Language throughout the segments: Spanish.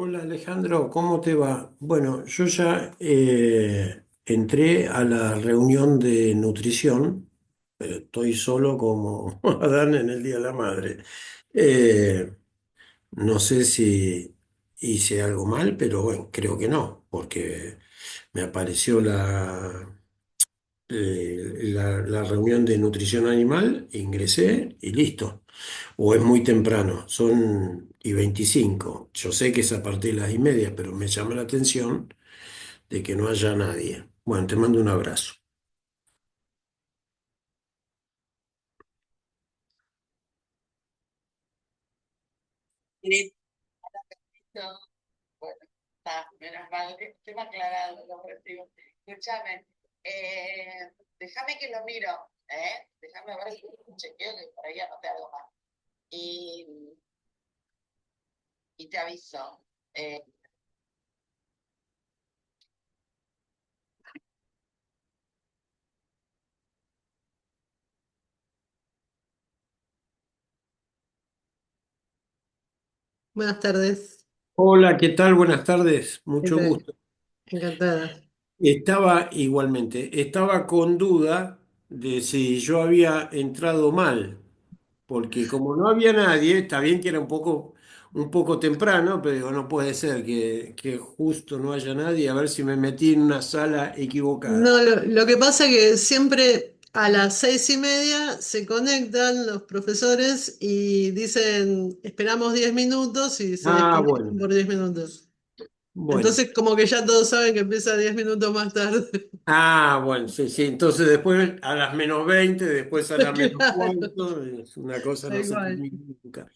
Hola Alejandro, ¿cómo te va? Bueno, yo ya entré a la reunión de nutrición. Estoy solo como Adán en el Día de la Madre. Eh, no sé si hice algo mal, pero bueno, creo que no, porque me apareció la reunión de nutrición animal, ingresé y listo. O es muy temprano, son y 25. Yo sé que es a partir de las y media, pero me llama la atención de que no haya nadie. Bueno, te mando un abrazo. Listo, bueno, está, menos mal, tema aclarado, lo recibo. Escúchame, déjame que lo miro, déjame ver si chequeo que por ahí anoté algo más. Y, y te aviso. Eh, Buenas tardes, Hola, ¿qué tal? Buenas tardes, ¿qué mucho tal? gusto. Encantada. Estaba igualmente, estaba con duda de si yo había entrado mal, porque como no había nadie, está bien que era un poco temprano, pero digo, no puede ser que justo no haya nadie, a ver si me metí en una sala equivocada. No, lo que pasa es que siempre a las 6:30 se conectan los profesores y dicen, esperamos 10 minutos y se Ah, desconectan bueno. por 10 minutos. Bueno, Entonces como que ya todos saben que empieza 10 minutos más tarde. bueno, sí, sí. Entonces después a las -20, después a las menos Claro, cuarto, es una cosa no tal se cual. termina nunca.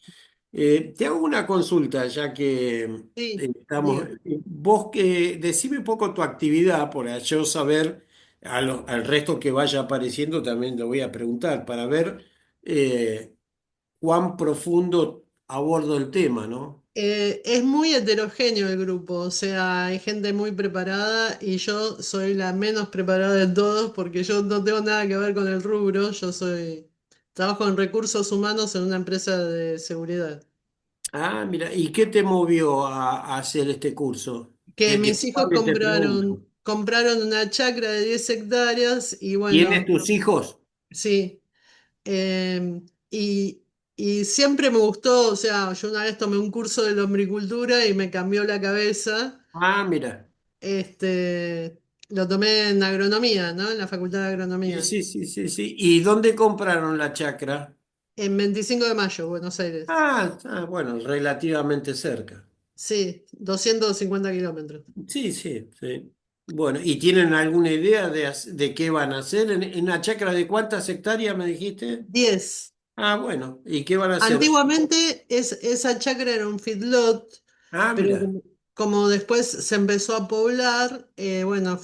Te hago una consulta, ya que Sí, estamos. diga. Vos que decime un poco tu actividad, para yo saber al resto que vaya apareciendo también lo voy a preguntar, para ver cuán profundo abordo el tema, ¿no? Es muy heterogéneo el grupo, o sea, hay gente muy preparada y yo soy la menos preparada de todos porque yo no tengo nada que ver con el rubro, trabajo en recursos humanos en una empresa de seguridad. Ah, mira, ¿y qué te movió a hacer este curso? Que ¿De qué mis hijos te pregunto? compraron una chacra de 10 hectáreas y ¿Tienes bueno, tus hijos? sí, eh, y, y siempre me gustó, o sea, yo una vez tomé un curso de lombricultura y me cambió la cabeza. Ah, mira. Lo tomé en agronomía, ¿no? En la Facultad de Sí, Agronomía. sí, sí, sí, sí. ¿Y dónde compraron la chacra? En 25 de mayo, Buenos Aires. Bueno, relativamente cerca. Sí, 250 kilómetros. Sí, sí, sí. Bueno, ¿y tienen alguna idea de qué van a hacer? ¿En una chacra de cuántas hectáreas me dijiste? 10. Ah, bueno, ¿y qué van a hacer? Antiguamente esa chacra era un feedlot, Ah, pero mira, como después se empezó a poblar, bueno,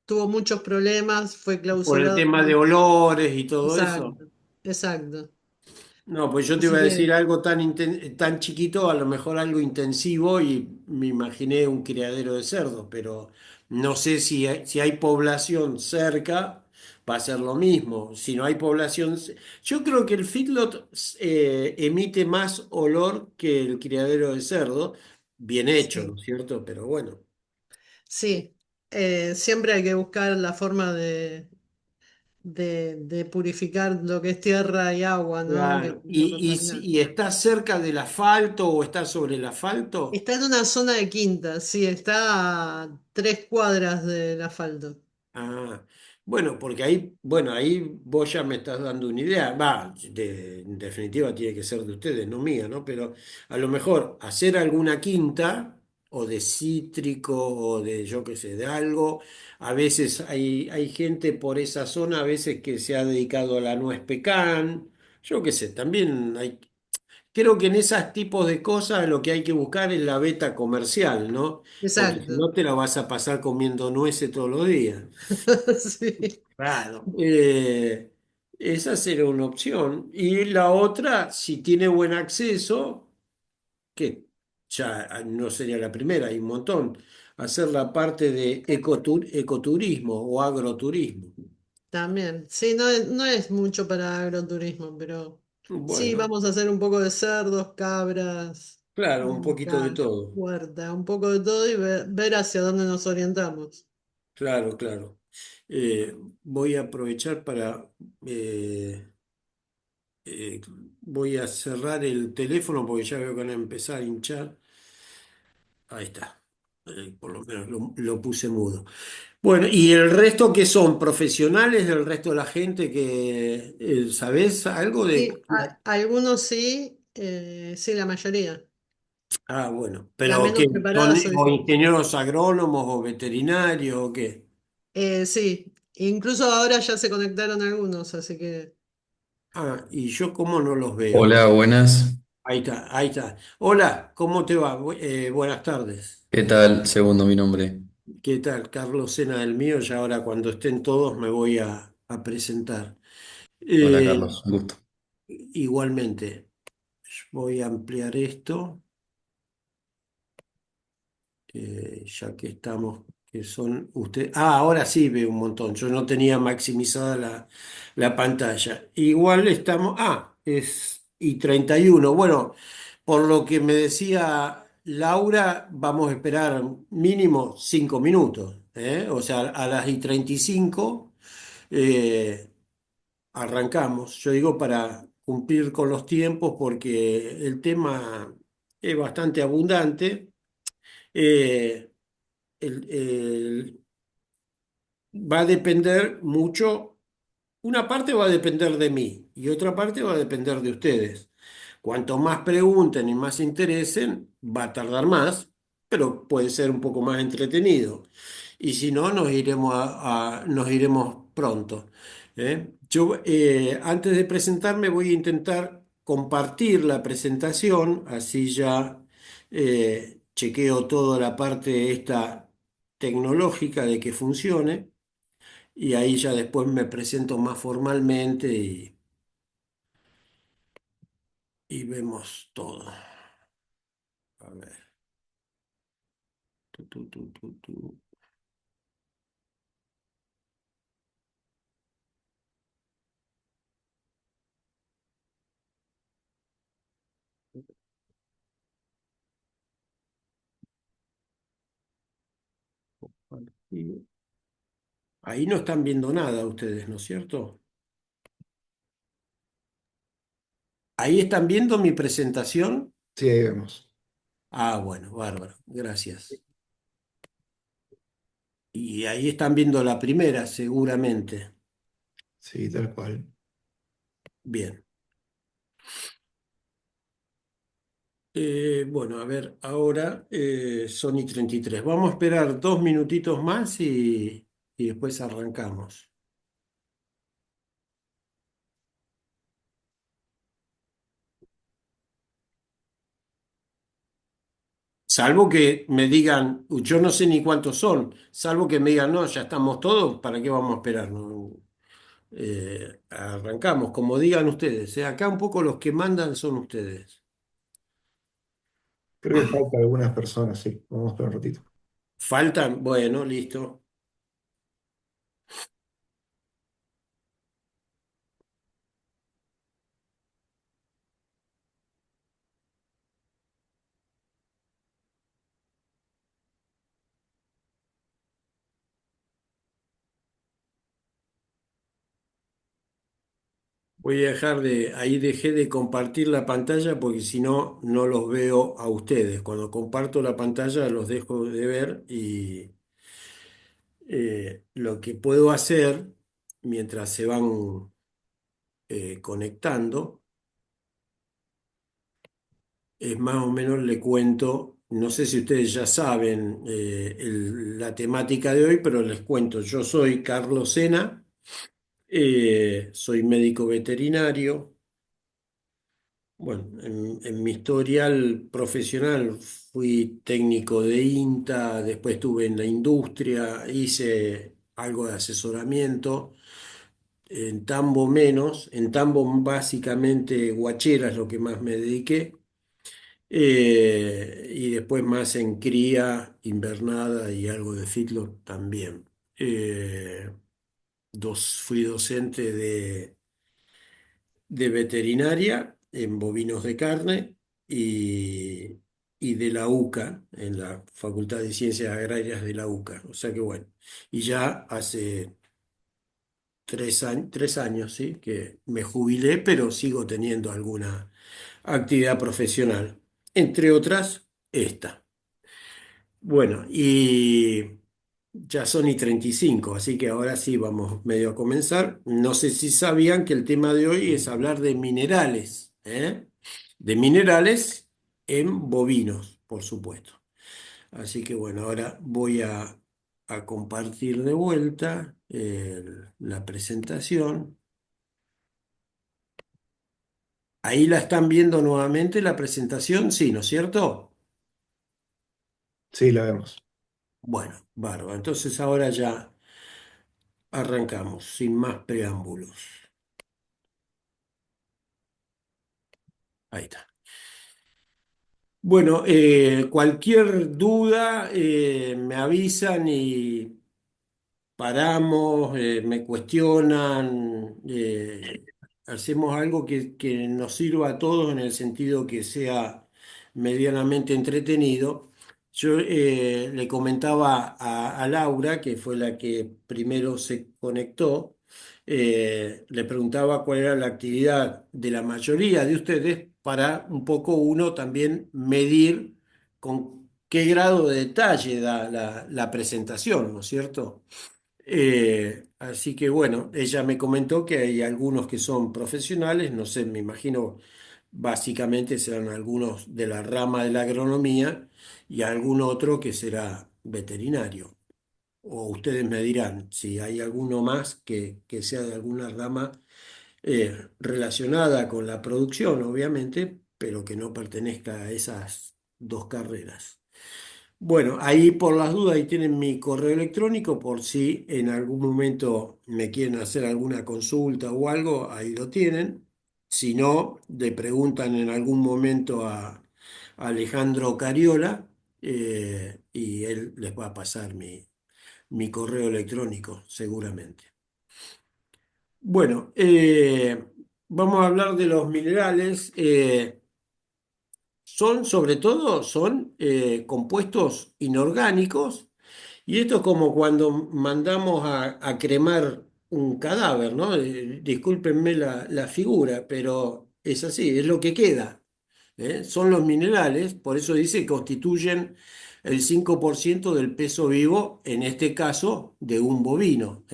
tuvo muchos problemas, fue por el clausurado. tema de olores y todo eso. Exacto, exacto. No, pues yo te Así iba a decir que algo tan chiquito, a lo mejor algo intensivo, y me imaginé un criadero de cerdos, pero no sé si hay población cerca, va a ser lo mismo. Si no hay población, yo creo que el feedlot emite más olor que el criadero de cerdo, bien hecho, ¿no sí. es cierto? Pero bueno. Sí, siempre hay que buscar la forma de purificar lo que es tierra y agua, ¿no? Que Claro. no ¿Y, contaminar. y está cerca del asfalto o está sobre el asfalto? Está en una zona de quinta, sí, está a 3 cuadras del asfalto. Ah, bueno, porque ahí vos ya me estás dando una idea. Va, en definitiva tiene que ser de ustedes, no mía, ¿no? Pero a lo mejor hacer alguna quinta o de cítrico o de yo qué sé, de algo. A veces hay gente por esa zona, a veces que se ha dedicado a la nuez pecan. Yo qué sé, también hay. Creo que en esos tipos de cosas lo que hay que buscar es la beta comercial, ¿no? Porque si Exacto. no te la vas a pasar comiendo nueces todos los días. Sí. Claro. Esa sería una opción. Y la otra, si tiene buen acceso, que ya no sería la primera, hay un montón, hacer la parte de ecoturismo o agroturismo. También. Sí, no es mucho para agroturismo, pero sí, Bueno, vamos a hacer un poco de cerdos, cabras. Claro, un poquito de Acá, todo. huerta, un poco de todo y ver hacia dónde nos orientamos. Claro, claro. Voy a aprovechar para... eh, eh, voy a cerrar el teléfono porque ya veo que van a empezar a hinchar. Ahí está. Por lo menos lo puse mudo. Bueno, ¿y el resto que son profesionales del resto de la gente que, sabés algo de... Y algunos sí, sí, la mayoría. Ah, bueno, La pero menos que son preparada soy o yo. ingenieros agrónomos o veterinarios o qué. Sí, incluso ahora ya se conectaron algunos, así que Ah, y yo cómo no los veo. Hola, buenas. Ahí está, ahí está. Hola, ¿cómo te va? Buenas tardes. ¿Qué tal? Segundo mi nombre. ¿Qué tal? Carlos Sena del mío, y ahora cuando estén todos me voy a presentar. Hola, Eh, Carlos. Un gusto. igualmente, voy a ampliar esto, ya que estamos, que son ustedes. Ah, ahora sí veo un montón. Yo no tenía maximizada la pantalla. Igual estamos. Ah, es y 31. Bueno, por lo que me decía Laura, vamos a esperar mínimo 5 minutos. O sea, a las y 35 eh, arrancamos. Yo digo para cumplir con los tiempos porque el tema es bastante abundante. Eh, el, va a depender mucho, una parte va a depender de mí y otra parte va a depender de ustedes. Cuanto más pregunten y más se interesen, va a tardar más, pero puede ser un poco más entretenido. Y si no, nos iremos pronto. Yo, antes de presentarme, voy a intentar compartir la presentación, así ya chequeo toda la parte esta tecnológica de que funcione y ahí ya después me presento más formalmente y vemos todo. A ver. Tu. Y ahí no están viendo nada ustedes, ¿no es cierto? Ahí están viendo mi presentación. Sí, ahí vemos. Ah, bueno, bárbaro, gracias. Y ahí están viendo la primera, seguramente. Sí, tal cual. Bien. Bueno, a ver, ahora son y 33. Vamos a esperar 2 minutitos más y después arrancamos. Salvo que me digan, yo no sé ni cuántos son, salvo que me digan, no, ya estamos todos, ¿para qué vamos a esperar? No, arrancamos, como digan ustedes. Acá un poco los que mandan son ustedes. Creo que falta algunas personas, sí. Vamos a esperar un ratito. Faltan, bueno, listo. Voy a dejar ahí dejé de compartir la pantalla porque si no, no los veo a ustedes. Cuando comparto la pantalla los dejo de ver y lo que puedo hacer mientras se van conectando es más o menos le cuento, no sé si ustedes ya saben la temática de hoy, pero les cuento, yo soy Carlos Sena, soy médico veterinario. Bueno, en mi historial profesional fui técnico de INTA, después estuve en la industria, hice algo de asesoramiento, en Tambo menos, en Tambo básicamente guachera es lo que más me dediqué. Y después más en cría, invernada y algo de feedlot también. Eh, fui docente de veterinaria en bovinos de carne y de la UCA, en la Facultad de Ciencias Agrarias de la UCA. O sea que bueno, y ya hace 3 años, ¿sí? Que me jubilé, pero sigo teniendo alguna actividad profesional, entre otras esta. Bueno, y ya son y 35, así que ahora sí vamos medio a comenzar. No sé si sabían que el tema de hoy es hablar de minerales, ¿eh? De minerales en bovinos, por supuesto. Así que bueno, ahora voy a compartir de vuelta la presentación. Ahí la están viendo nuevamente la presentación, sí, ¿no es cierto? Sí, la vemos. Bueno, bárbaro. Entonces ahora ya arrancamos, sin más preámbulos. Ahí está. Bueno, cualquier duda me avisan y paramos, me cuestionan, hacemos algo que nos sirva a todos en el sentido que sea medianamente entretenido. Yo le comentaba a Laura, que fue la que primero se conectó, le preguntaba cuál era la actividad de la mayoría de ustedes para un poco uno también medir con qué grado de detalle da la presentación, ¿no es cierto? Así que bueno, ella me comentó que hay algunos que son profesionales, no sé, me imagino básicamente serán algunos de la rama de la agronomía y algún otro que será veterinario. O ustedes me dirán si hay alguno más que sea de alguna rama relacionada con la producción, obviamente, pero que no pertenezca a esas dos carreras. Bueno, ahí por las dudas, ahí tienen mi correo electrónico por si en algún momento me quieren hacer alguna consulta o algo, ahí lo tienen. Si no, le preguntan en algún momento a Alejandro Cariola y él les va a pasar mi correo electrónico seguramente. Bueno, vamos a hablar de los minerales. Son, sobre todo, son compuestos inorgánicos y esto es como cuando mandamos a cremar un cadáver, ¿no? Discúlpenme la figura, pero es así, es lo que queda. Son los minerales, por eso dice que constituyen el 5% del peso vivo, en este caso, de un bovino.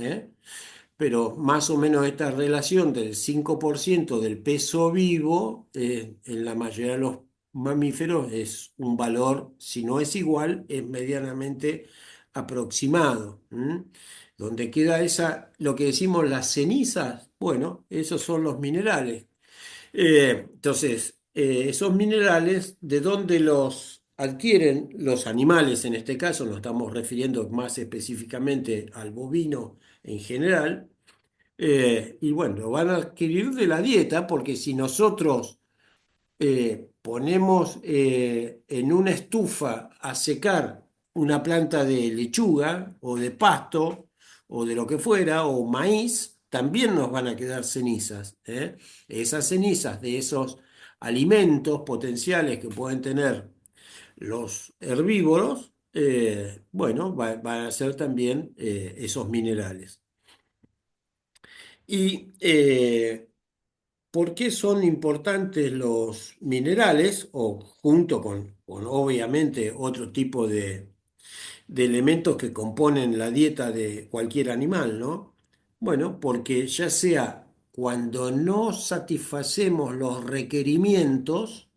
Pero más o menos esta relación del 5% del peso vivo en la mayoría de los mamíferos es un valor, si no es igual, es medianamente aproximado. ¿M? Donde queda esa, lo que decimos las cenizas, bueno, esos son los minerales. Entonces, esos minerales, ¿de dónde los adquieren los animales? En este caso nos estamos refiriendo más específicamente al bovino en general. Y bueno, lo van a adquirir de la dieta porque si nosotros ponemos en una estufa a secar una planta de lechuga o de pasto o de lo que fuera, o maíz, también nos van a quedar cenizas. Esas cenizas de esos alimentos potenciales que pueden tener los herbívoros, bueno, van a ser también esos minerales. Y ¿por qué son importantes los minerales? O junto con obviamente otro tipo de elementos que componen la dieta de cualquier animal, ¿no? Bueno, porque ya sea cuando no satisfacemos los requerimientos,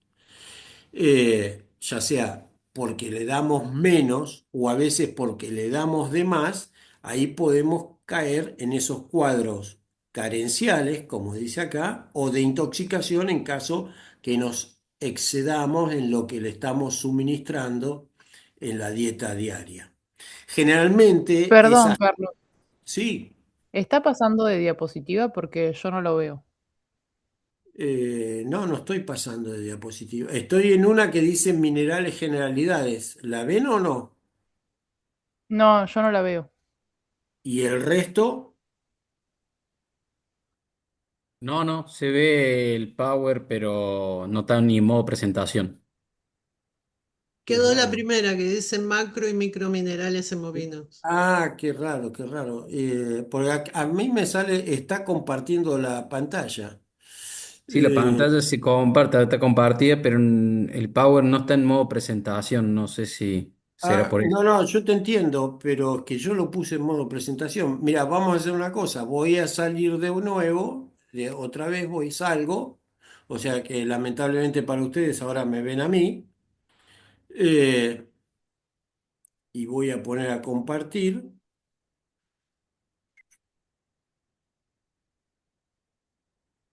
ya sea porque le damos menos o a veces porque le damos de más, ahí podemos caer en esos cuadros carenciales, como dice acá, o de intoxicación en caso que nos excedamos en lo que le estamos suministrando en la dieta diaria. Generalmente Perdón, esas, Carlos. sí, ¿Está pasando de diapositiva? Porque yo no lo veo. no, no estoy pasando de diapositiva, estoy en una que dice minerales generalidades, ¿la ven o no? No, yo no la veo. Y el resto, No, no, se ve el Power, pero no está ni en modo presentación. Qué Quedó la raro. primera que dice macro y microminerales en bovinos. Ah, qué raro, qué raro. Porque a mí me sale, está compartiendo la pantalla. Sí, la Eh, pantalla se comparte, está compartida, pero el Power no está en modo presentación. No sé si será por eso. no, no, yo te entiendo, pero es que yo lo puse en modo presentación. Mira, vamos a hacer una cosa. Voy a salir de nuevo, otra vez voy, salgo. O sea que lamentablemente para ustedes ahora me ven a mí. eh, y voy a poner a compartir.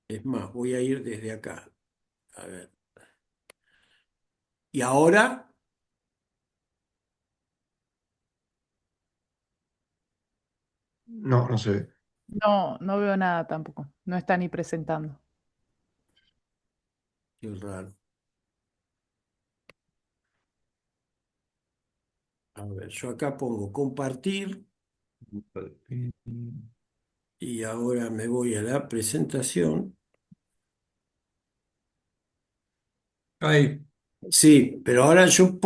Es más, voy a ir desde acá. A ver. Y ahora, No, no se ve. No, no veo nada tampoco. No está ni presentando. qué raro. A ver, yo acá pongo compartir y ahora me voy a la presentación. Ahí, Sí, pero ahora yo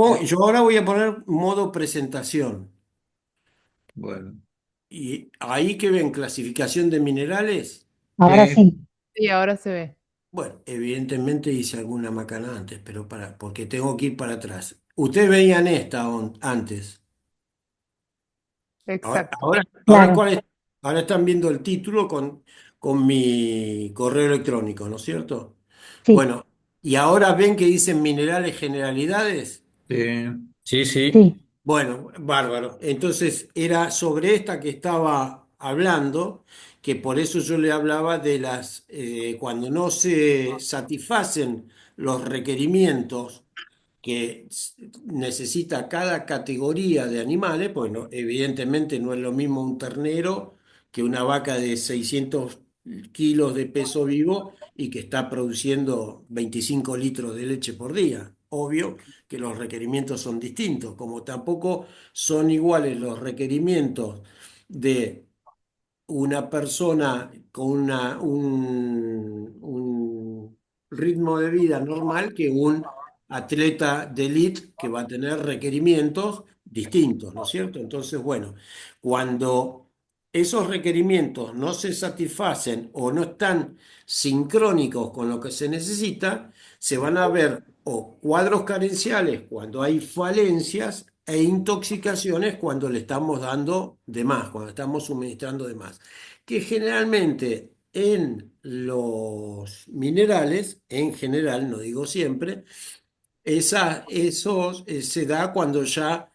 ahora voy a poner modo presentación. bueno. Y ahí que ven clasificación de minerales. Ahora Sí, sí. Sí, ahora se ve. Bueno, evidentemente hice alguna macana antes, pero porque tengo que ir para atrás. Ustedes veían esta antes. Ahora, Exacto. ahora, Claro, ¿cuál es? Ahora están viendo el título con mi correo electrónico, ¿no es cierto? sí, Bueno, y ahora ven que dicen minerales generalidades. sí. Sí, sí. sí. Bueno, bárbaro. Entonces era sobre esta que estaba hablando, que por eso yo le hablaba de cuando no se satisfacen los requerimientos que necesita cada categoría de animales. Bueno, evidentemente no es lo mismo un ternero que una vaca de 600 kilos de peso vivo y que está produciendo 25 litros de leche por día. Obvio que los requerimientos son distintos, como tampoco son iguales los requerimientos de una persona con un ritmo de vida normal que un atleta de elite que va a tener requerimientos distintos, ¿no es cierto? Entonces, bueno, cuando esos requerimientos no se satisfacen o no están sincrónicos con lo que se necesita, se van a ver o cuadros carenciales cuando hay falencias e intoxicaciones cuando le estamos dando de más, cuando estamos suministrando de más, que generalmente en los minerales, en general, no digo siempre, se da cuando ya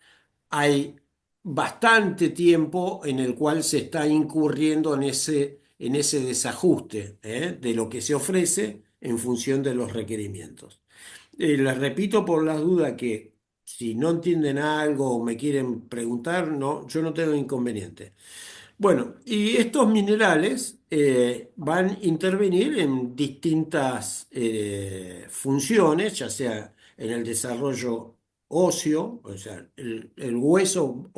hay bastante tiempo en el cual se está incurriendo en ese desajuste, de lo que se ofrece en función de los requerimientos. Les repito por las dudas que si no entienden algo o me quieren preguntar, no, yo no tengo inconveniente. Bueno, y estos minerales van a intervenir en distintas funciones, ya sea en el desarrollo óseo, o sea, el hueso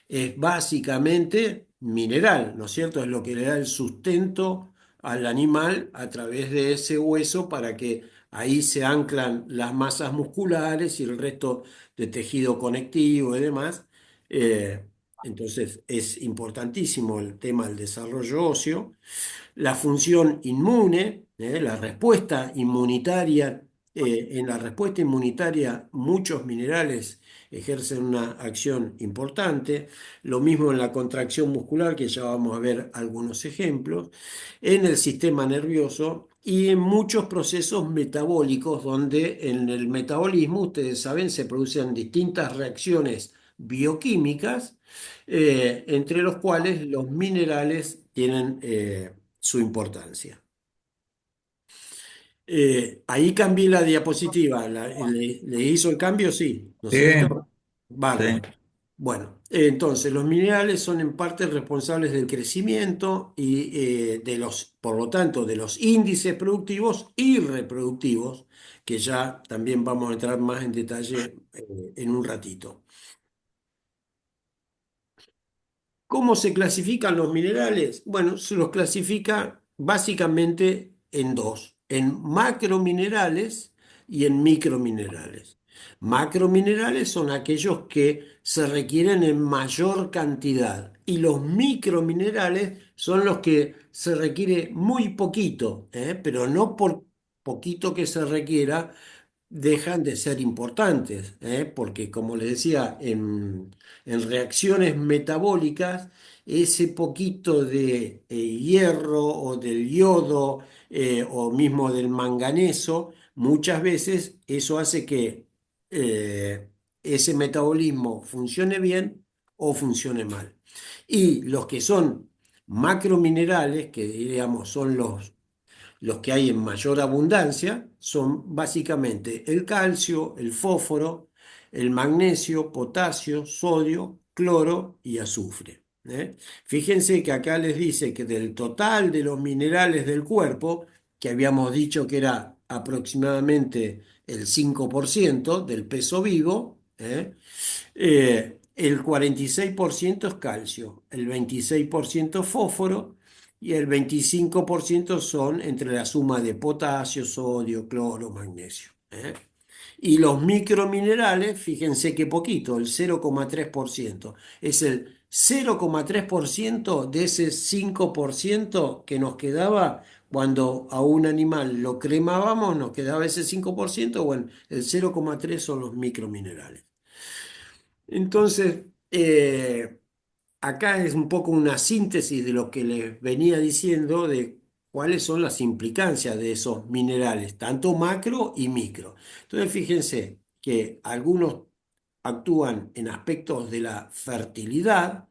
es básicamente mineral, ¿no es cierto? Es lo que le da el sustento al animal a través de ese hueso para que ahí se anclan las masas musculares y el resto de tejido conectivo y demás. Eh, entonces es importantísimo el tema del desarrollo óseo, la función inmune, la respuesta inmunitaria. En la respuesta inmunitaria muchos minerales ejercen una acción importante, lo mismo en la contracción muscular, que ya vamos a ver algunos ejemplos, en el sistema nervioso y en muchos procesos metabólicos, donde en el metabolismo, ustedes saben, se producen distintas reacciones bioquímicas, entre los cuales los minerales tienen su importancia. Ahí cambié la diapositiva. ¿Le hizo el cambio? Sí, ¿no es Sí, cierto? sí. Bárbaro. Bueno, entonces los minerales son en parte responsables del crecimiento y por lo tanto, de los índices productivos y reproductivos, que ya también vamos a entrar más en detalle en un ratito. ¿Cómo se clasifican los minerales? Bueno, se los clasifica básicamente en dos, en macrominerales y en microminerales. Macrominerales son aquellos que se requieren en mayor cantidad y los microminerales son los que se requiere muy poquito, pero no por poquito que se requiera dejan de ser importantes, porque como les decía, en reacciones metabólicas, ese poquito de hierro o del yodo o mismo del manganeso, muchas veces eso hace que ese metabolismo funcione bien o funcione mal. Y los que son macrominerales, que diríamos son los que hay en mayor abundancia son básicamente el calcio, el fósforo, el magnesio, potasio, sodio, cloro y azufre. Fíjense que acá les dice que del total de los minerales del cuerpo, que habíamos dicho que era aproximadamente el 5% del peso vivo, el 46% es calcio, el 26% fósforo y el 25% son entre la suma de potasio, sodio, cloro, magnesio. Y los microminerales, fíjense qué poquito, el 0,3%. Es el 0,3% de ese 5% que nos quedaba cuando a un animal lo cremábamos, nos quedaba ese 5%. Bueno, el 0,3 son los microminerales. Entonces, acá es un poco una síntesis de lo que les venía diciendo de cuáles son las implicancias de esos minerales, tanto macro y micro. Entonces, fíjense que algunos actúan en aspectos de la fertilidad,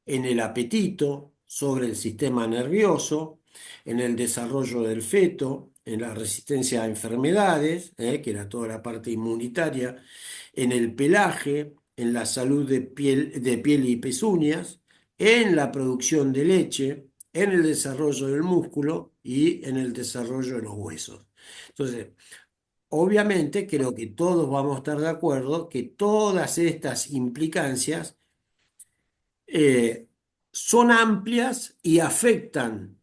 en el apetito, sobre el sistema nervioso, en el desarrollo del feto, en la resistencia a enfermedades, que era toda la parte inmunitaria, en el pelaje, en la salud de piel y pezuñas, en la producción de leche, en el desarrollo del músculo y en el desarrollo de los huesos. Entonces, obviamente creo que todos vamos a estar de acuerdo que todas estas implicancias eh, son amplias y afectan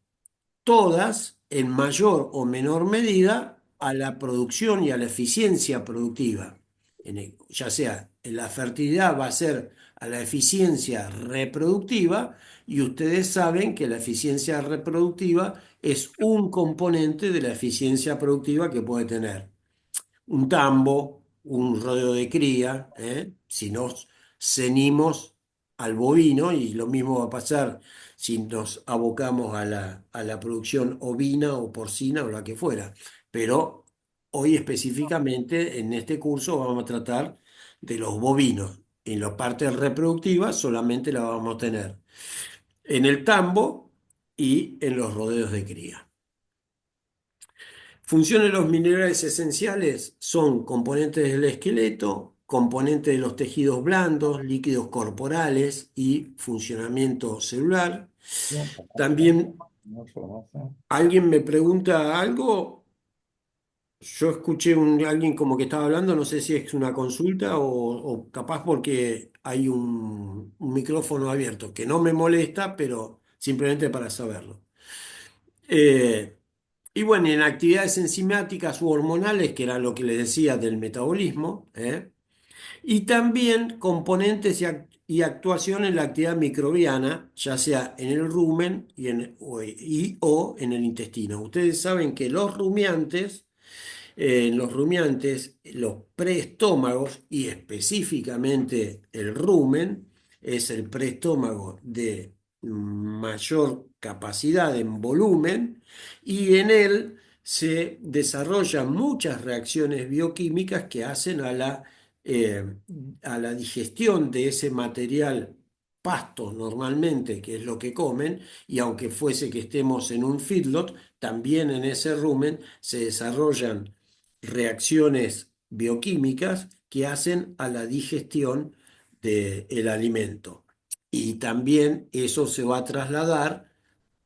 todas en mayor o menor medida a la producción y a la eficiencia productiva. Ya sea en la fertilidad va a ser a la eficiencia reproductiva y ustedes saben que la eficiencia reproductiva es un componente de la eficiencia productiva que puede tener un tambo, un rodeo de cría, si nos cenimos al bovino, y lo mismo va a pasar si nos abocamos a la producción ovina o porcina o la que fuera. Pero hoy específicamente en este curso vamos a tratar de los bovinos. En la parte reproductiva solamente la vamos a tener en el tambo y en los rodeos de cría. Funciones de los minerales esenciales son componentes del esqueleto, componentes de los tejidos blandos, líquidos corporales y funcionamiento celular. También alguien me pregunta algo, yo escuché alguien como que estaba hablando, no sé si es una consulta o capaz porque hay un micrófono abierto, que no me molesta, pero simplemente para saberlo. Eh, Y bueno, en actividades enzimáticas u hormonales, que era lo que les decía del metabolismo, y también componentes y actuación en la actividad microbiana, ya sea en el rumen o en el intestino. Ustedes saben que en los rumiantes, los preestómagos y específicamente el rumen es el preestómago de mayor capacidad en volumen y en él se desarrollan muchas reacciones bioquímicas que hacen eh, a la digestión de ese material pasto normalmente, que es lo que comen, y aunque fuese que estemos en un feedlot, también en ese rumen se desarrollan reacciones bioquímicas que hacen a la digestión del alimento. Y también eso se va a trasladar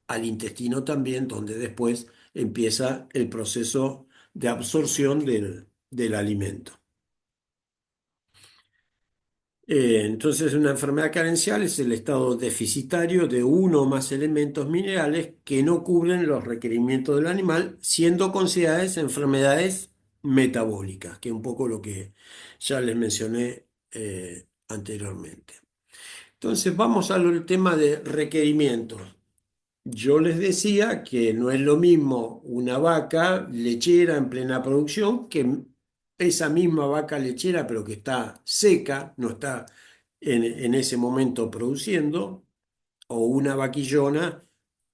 al intestino también, donde después empieza el proceso de absorción del alimento. Entonces, una enfermedad carencial es el estado deficitario de uno o más elementos minerales que no cubren los requerimientos del animal, siendo consideradas enfermedades metabólicas, que es un poco lo que ya les mencioné anteriormente. Entonces vamos al tema de requerimientos. Yo les decía que no es lo mismo una vaca lechera en plena producción que esa misma vaca lechera, pero que está seca, no está en ese momento produciendo, o una vaquillona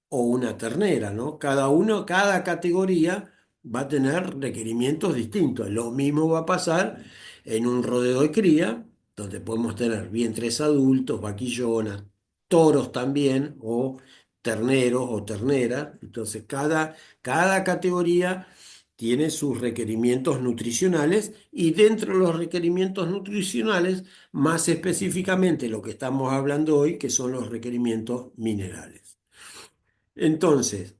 o una ternera, ¿no? Cada uno, cada categoría va a tener requerimientos distintos. Lo mismo va a pasar en un rodeo de cría, donde podemos tener vientres adultos, vaquillonas, toros también, o terneros o terneras. Entonces, cada categoría tiene sus requerimientos nutricionales y dentro de los requerimientos nutricionales, más específicamente lo que estamos hablando hoy, que son los requerimientos minerales. Entonces,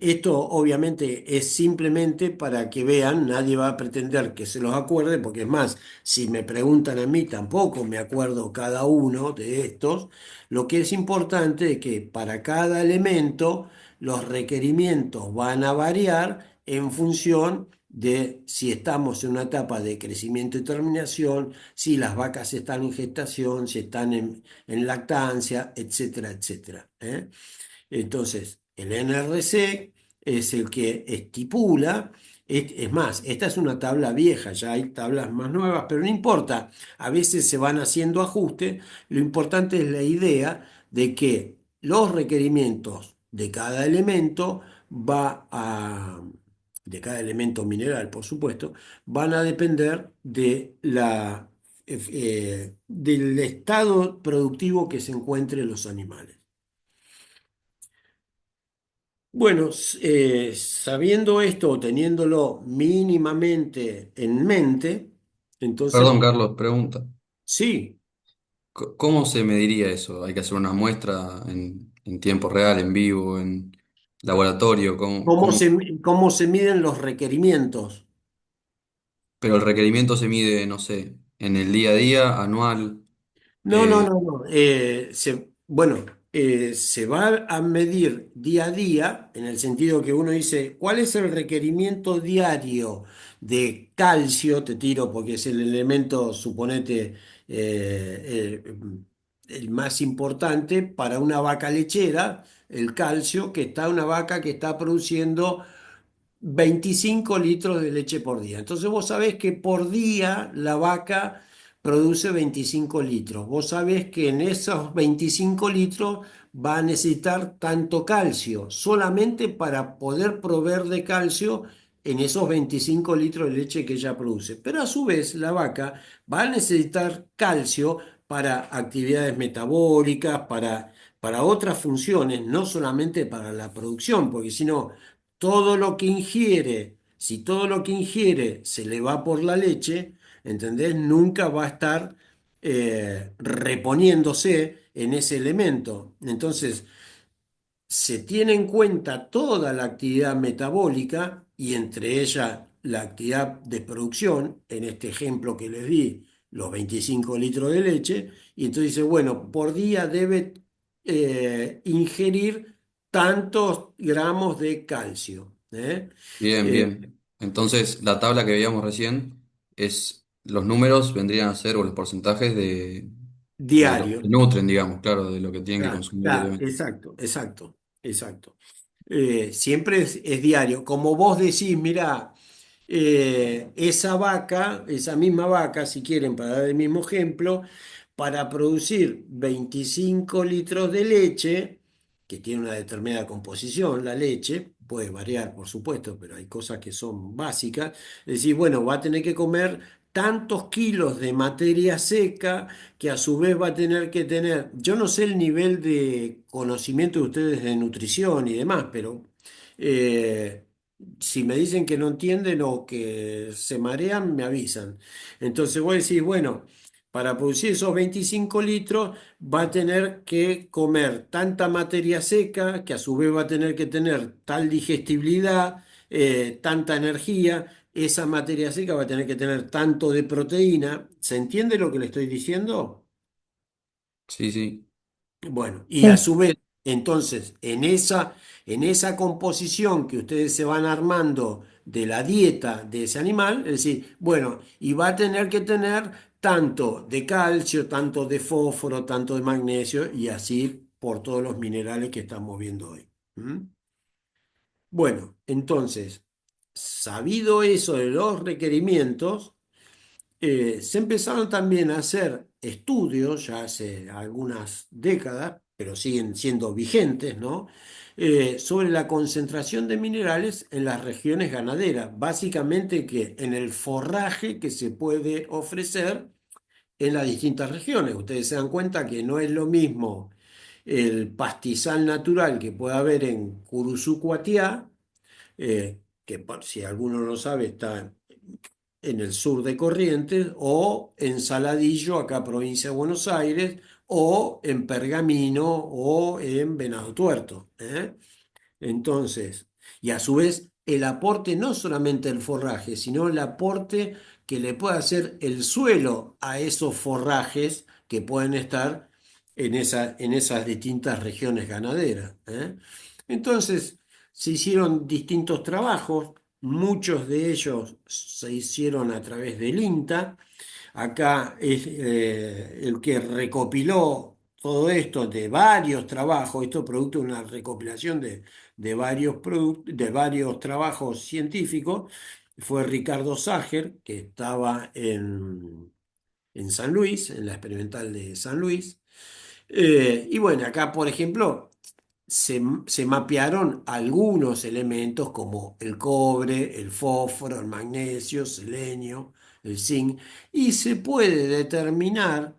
esto obviamente es simplemente para que vean, nadie va a pretender que se los acuerde, porque es más, si me preguntan a mí, tampoco me acuerdo cada uno de estos. Lo que es importante es que para cada elemento los requerimientos van a variar en función de si estamos en una etapa de crecimiento y terminación, si las vacas están en gestación, si están en lactancia, etcétera, etcétera, ¿eh? Entonces, el NRC es el que estipula, es más, esta es una tabla vieja, ya hay tablas más nuevas, pero no importa, a veces se van haciendo ajustes, lo importante es la idea de que los requerimientos de cada elemento de cada elemento mineral, por supuesto, van a depender del estado productivo que se encuentren los animales. Bueno, sabiendo esto o teniéndolo mínimamente en mente, entonces Perdón, Carlos, pregunta. sí. ¿Cómo se mediría eso? ¿Hay que hacer una muestra en tiempo real, en vivo, en laboratorio? ¿Cómo se miden los requerimientos? Pero el requerimiento se mide, no sé, en el día a día, anual. No, no, eh, no, no. Bueno, se va a medir día a día en el sentido que uno dice, ¿cuál es el requerimiento diario de calcio? Te tiro porque es el elemento, suponete, el más importante para una vaca lechera, el calcio, que está una vaca que está produciendo 25 litros de leche por día. Entonces vos sabés que por día la vaca produce 25 litros. Vos sabés que en esos 25 litros va a necesitar tanto calcio, solamente para poder proveer de calcio en esos 25 litros de leche que ella produce. Pero a su vez la vaca va a necesitar calcio para actividades metabólicas, para otras funciones, no solamente para la producción, porque si no todo lo que ingiere, si todo lo que ingiere se le va por la leche, ¿entendés? Nunca va a estar reponiéndose en ese elemento. Entonces, se tiene en cuenta toda la actividad metabólica y entre ellas la actividad de producción, en este ejemplo que les di, los 25 litros de leche, y entonces dice, bueno, por día debe ingerir tantos gramos de calcio, ¿eh? Bien, Eh, bien. Entonces, la tabla que veíamos recién es, los números vendrían a ser, o los porcentajes de lo Diario. que nutren, digamos, claro, de lo que tienen que Claro, consumir claro, diariamente. exacto, exacto, exacto. Siempre es diario. Como vos decís, mirá, esa vaca, esa misma vaca, si quieren, para dar el mismo ejemplo, para producir 25 litros de leche, que tiene una determinada composición, la leche, puede variar, por supuesto, pero hay cosas que son básicas. Es decir, bueno, va a tener que comer tantos kilos de materia seca que a su vez va a tener que tener, yo no sé el nivel de conocimiento de ustedes de nutrición y demás, pero eh, si me dicen que no entienden o que se marean, me avisan. Entonces voy a decir, bueno, para producir esos 25 litros va a tener que comer tanta materia seca, que a su vez va a tener que tener tal digestibilidad, tanta energía. Esa materia seca va a tener que tener tanto de proteína. ¿Se entiende lo que le estoy diciendo? Sí, sí. Bueno, y a Sí. su vez, entonces, en esa composición que ustedes se van armando de la dieta de ese animal, es decir, bueno, y va a tener que tener tanto de calcio, tanto de fósforo, tanto de magnesio y así por todos los minerales que estamos viendo hoy. ¿Mm? Bueno, entonces, sabido eso de los requerimientos, se empezaron también a hacer estudios ya hace algunas décadas, pero siguen siendo vigentes, ¿no? Sobre la concentración de minerales en las regiones ganaderas, básicamente que en el forraje que se puede ofrecer en las distintas regiones. Ustedes se dan cuenta que no es lo mismo el pastizal natural que puede haber en Curuzucuatiá, que si alguno no lo sabe está en el sur de Corrientes, o en Saladillo, acá provincia de Buenos Aires, o en Pergamino o en Venado Tuerto. Entonces, y a su vez, el aporte no solamente el forraje, sino el aporte que le puede hacer el suelo a esos forrajes que pueden estar en esas distintas regiones ganaderas. Entonces, se hicieron distintos trabajos, muchos de ellos se hicieron a través del INTA. Acá es el que recopiló todo esto de varios trabajos, esto producto de una recopilación de varios trabajos científicos, fue Ricardo Sager, que estaba en San Luis, en la experimental de San Luis. Y bueno, acá, por ejemplo, se mapearon algunos elementos como el cobre, el fósforo, el magnesio, selenio, el zinc, y se puede determinar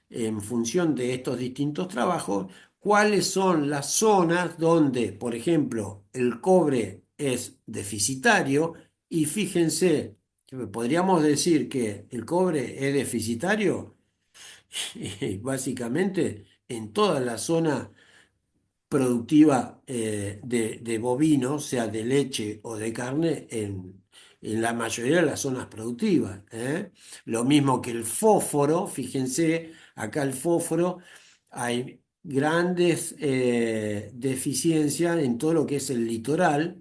en función de estos distintos trabajos cuáles son las zonas donde, por ejemplo, el cobre es deficitario y fíjense, que podríamos decir que el cobre es deficitario básicamente en toda la zona productiva de bovino, sea de leche o de carne, en la mayoría de las zonas productivas. Lo mismo que el fósforo, fíjense, acá el fósforo hay grandes deficiencias en todo lo que es el litoral.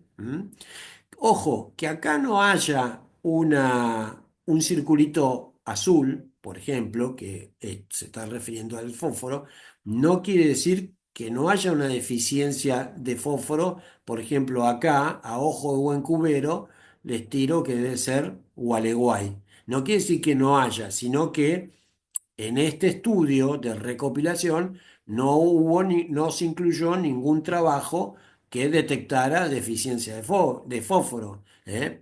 Ojo, que acá no haya un circulito azul, por ejemplo, que se está refiriendo al fósforo, no quiere decir que no haya una deficiencia de fósforo. Por ejemplo, acá, a ojo de buen cubero, les tiro que debe ser Gualeguay. No quiere decir que no haya, sino que en este estudio de recopilación no se incluyó ningún trabajo que detectara deficiencia de fósforo,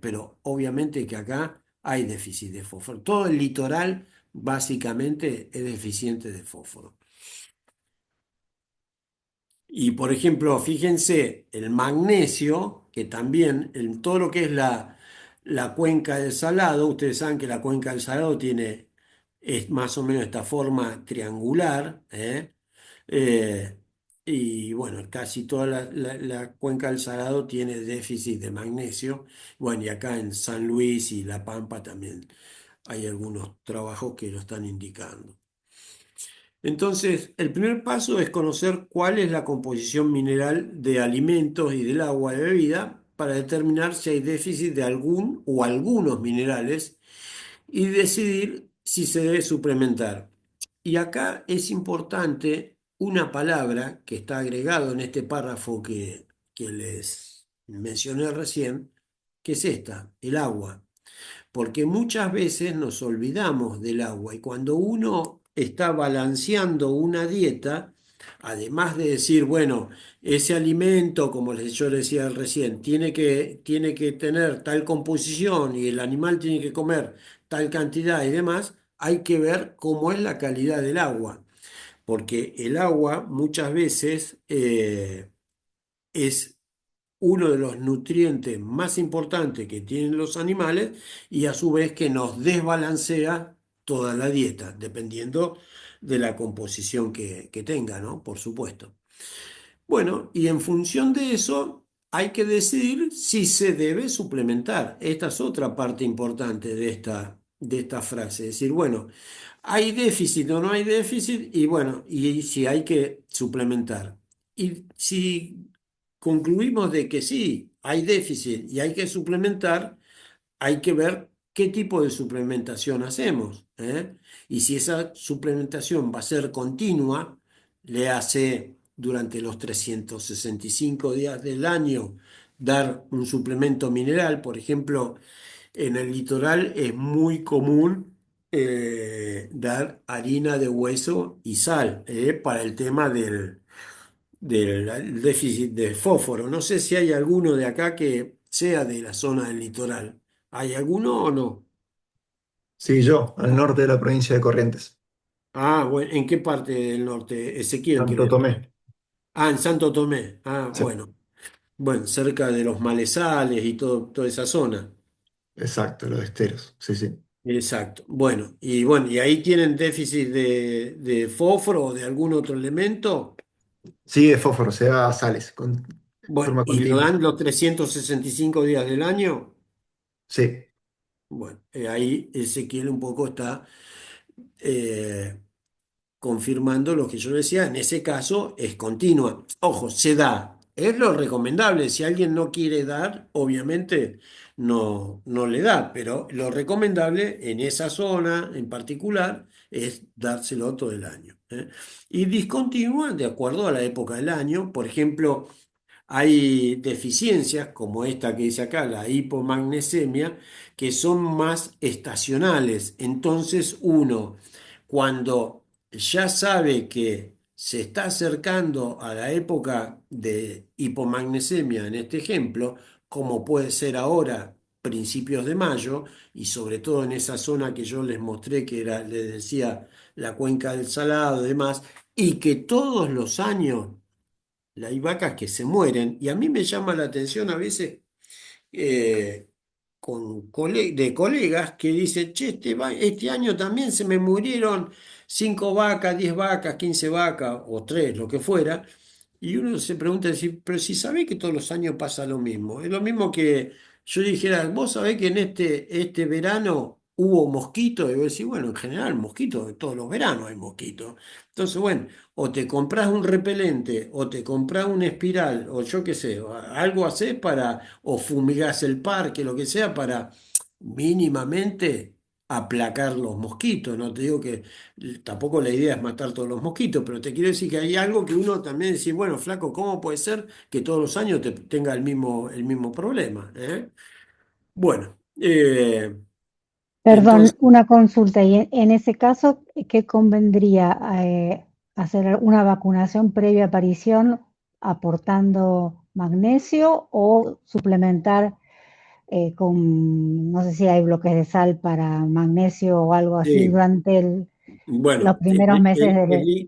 pero obviamente que acá hay déficit de fósforo. Todo el litoral básicamente es deficiente de fósforo. Y por ejemplo, fíjense, el magnesio, que también en todo lo que es la cuenca del Salado, ustedes saben que la cuenca del Salado es más o menos esta forma triangular, Eh, y bueno, casi toda la cuenca del Salado tiene déficit de magnesio. Bueno, y acá en San Luis y La Pampa también hay algunos trabajos que lo están indicando. Entonces, el primer paso es conocer cuál es la composición mineral de alimentos y del agua de bebida para determinar si hay déficit de algún o algunos minerales y decidir si se debe suplementar. Y acá es importante una palabra que está agregado en este párrafo que les mencioné recién, que es esta, el agua, porque muchas veces nos olvidamos del agua y cuando uno está balanceando una dieta, además de decir, bueno, ese alimento, como yo decía recién, tiene que tener tal composición y el animal tiene que comer tal cantidad y demás, hay que ver cómo es la calidad del agua, porque el agua muchas veces es uno de los nutrientes más importantes que tienen los animales y a su vez que nos desbalancea toda la dieta, dependiendo de la composición que tenga, ¿no? Por supuesto. Bueno, y en función de eso hay que decidir si se debe suplementar. Esta es otra parte importante de esta frase. Es decir, bueno, ¿hay déficit o no hay déficit? Y bueno, y si hay que suplementar. Y si concluimos de que sí, hay déficit y hay que suplementar, hay que ver qué tipo de suplementación hacemos, ¿eh? Y si esa suplementación va a ser continua, le hace durante los 365 días del año dar un suplemento mineral. Por ejemplo, en el litoral es muy común dar harina de hueso y sal, para el tema del déficit de fósforo. No sé si hay alguno de acá que sea de la zona del litoral. ¿Hay alguno o no? Sí, yo, al norte de la provincia de Corrientes, Ah, bueno, ¿en qué parte del norte? Ezequiel, Santo creo. Tomé. Ah, en Santo Tomé. Ah, Sí, bueno. Bueno, cerca de los malezales y todo, toda esa zona. exacto, los esteros. Sí, sí. Exacto. Bueno, y ahí tienen déficit de fósforo o de algún otro elemento. Sí, de fósforo, se da sales Bueno, forma y lo continua. dan los 365 días del año. Sí, Bueno, ahí Ezequiel un poco está eh, confirmando lo que yo decía. En ese caso es continua. Ojo, se da. Es lo recomendable. Si alguien no quiere dar, obviamente no le da, pero lo recomendable en esa zona en particular es dárselo todo el año, ¿eh? Y discontinua de acuerdo a la época del año. Por ejemplo, hay deficiencias como esta que dice acá, la hipomagnesemia, que son más estacionales. Entonces uno, cuando ya sabe que se está acercando a la época de hipomagnesemia, en este ejemplo, como puede ser ahora, principios de mayo, y sobre todo en esa zona que yo les mostré, que era, les decía, la cuenca del Salado y demás, y que todos los años hay vacas que se mueren, y a mí me llama la atención a veces, eh, de colegas que dicen, che, este año también se me murieron 5 vacas, 10 vacas, 15 vacas o 3, lo que fuera. Y uno se pregunta, decir, pero si sabés que todos los años pasa lo mismo. Es lo mismo que yo dijera, vos sabés que en este verano hubo mosquitos. Y vos decís, bueno, en general, mosquitos, todos los veranos hay mosquitos. Entonces, bueno, o te compras un repelente, o te compras una espiral, o yo qué sé, o algo haces para, o fumigás el parque, lo que sea, para mínimamente aplacar los mosquitos. No te digo que tampoco la idea es matar todos los mosquitos, pero te quiero decir que hay algo que uno también dice, bueno, flaco, ¿cómo puede ser que todos los años tenga el mismo problema? ¿Eh? Bueno, Perdón, entonces, una consulta. Y en ese caso, ¿qué convendría hacer una vacunación previa aparición aportando magnesio o suplementar no sé si hay bloques de sal para magnesio o algo así sí. durante los Bueno, primeros meses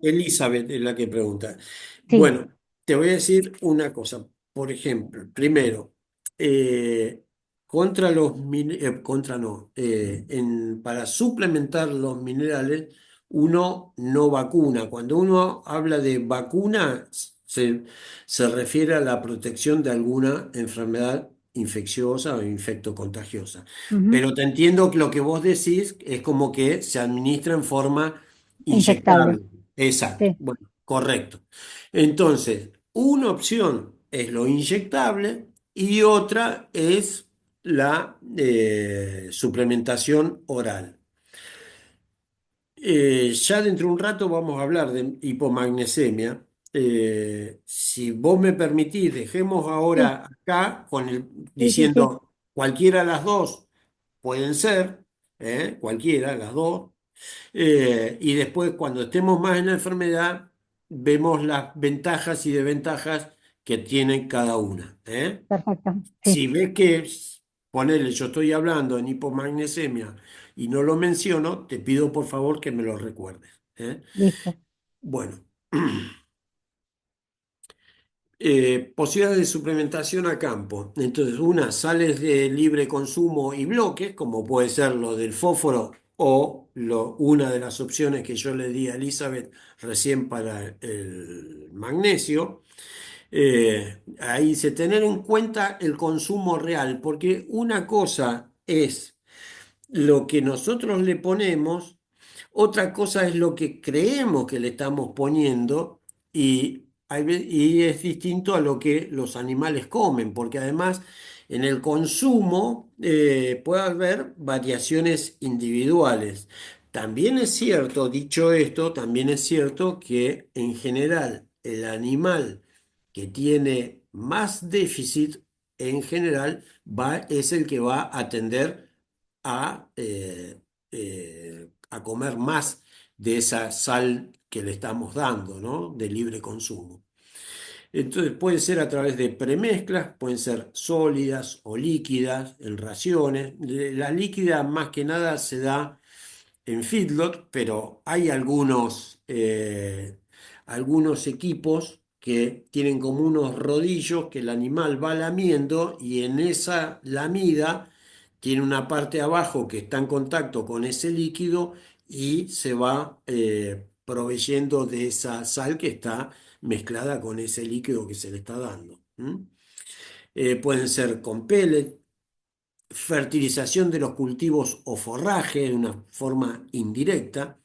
Elizabeth es la que pregunta. Sí. Bueno, te voy a decir una cosa. Por ejemplo, primero, eh, contra no, para suplementar los minerales, uno no vacuna. Cuando uno habla de vacuna, se refiere a la protección de alguna enfermedad infecciosa o infectocontagiosa. Ujú. Pero te entiendo que lo que vos decís es como que se administra en forma Inyectable. inyectable. Exacto. Sí, Bueno, correcto. Entonces, una opción es lo inyectable y otra es la suplementación oral. Ya dentro de un rato vamos a hablar de hipomagnesemia. Si vos me permitís, dejemos sí, ahora acá sí, sí, sí. diciendo cualquiera de las dos pueden ser, cualquiera de las dos. Y después, cuando estemos más en la enfermedad, vemos las ventajas y desventajas que tienen cada una, ¿eh? Perfecto. Sí, Si ves que, ponele, yo estoy hablando en hipomagnesemia y no lo menciono, te pido por favor que me lo recuerdes, ¿eh? listo. Bueno, posibilidades de suplementación a campo. Entonces, una, sales de libre consumo y bloques, como puede ser lo del fósforo o una de las opciones que yo le di a Elizabeth recién para el magnesio. Ahí dice, tener en cuenta el consumo real, porque una cosa es lo que nosotros le ponemos, otra cosa es lo que creemos que le estamos poniendo, y y es distinto a lo que los animales comen, porque además en el consumo puede haber variaciones individuales. También es cierto, dicho esto, también es cierto que en general el animal que tiene más déficit, en general, es el que va a tender a comer más de esa sal que le estamos dando, ¿no? De libre consumo. Entonces puede ser a través de premezclas, pueden ser sólidas o líquidas en raciones. La líquida más que nada se da en feedlot, pero hay algunos equipos que tienen como unos rodillos que el animal va lamiendo y en esa lamida tiene una parte abajo que está en contacto con ese líquido y se va proveyendo de esa sal que está mezclada con ese líquido que se le está dando. Pueden ser con pellet, fertilización de los cultivos o forraje de una forma indirecta.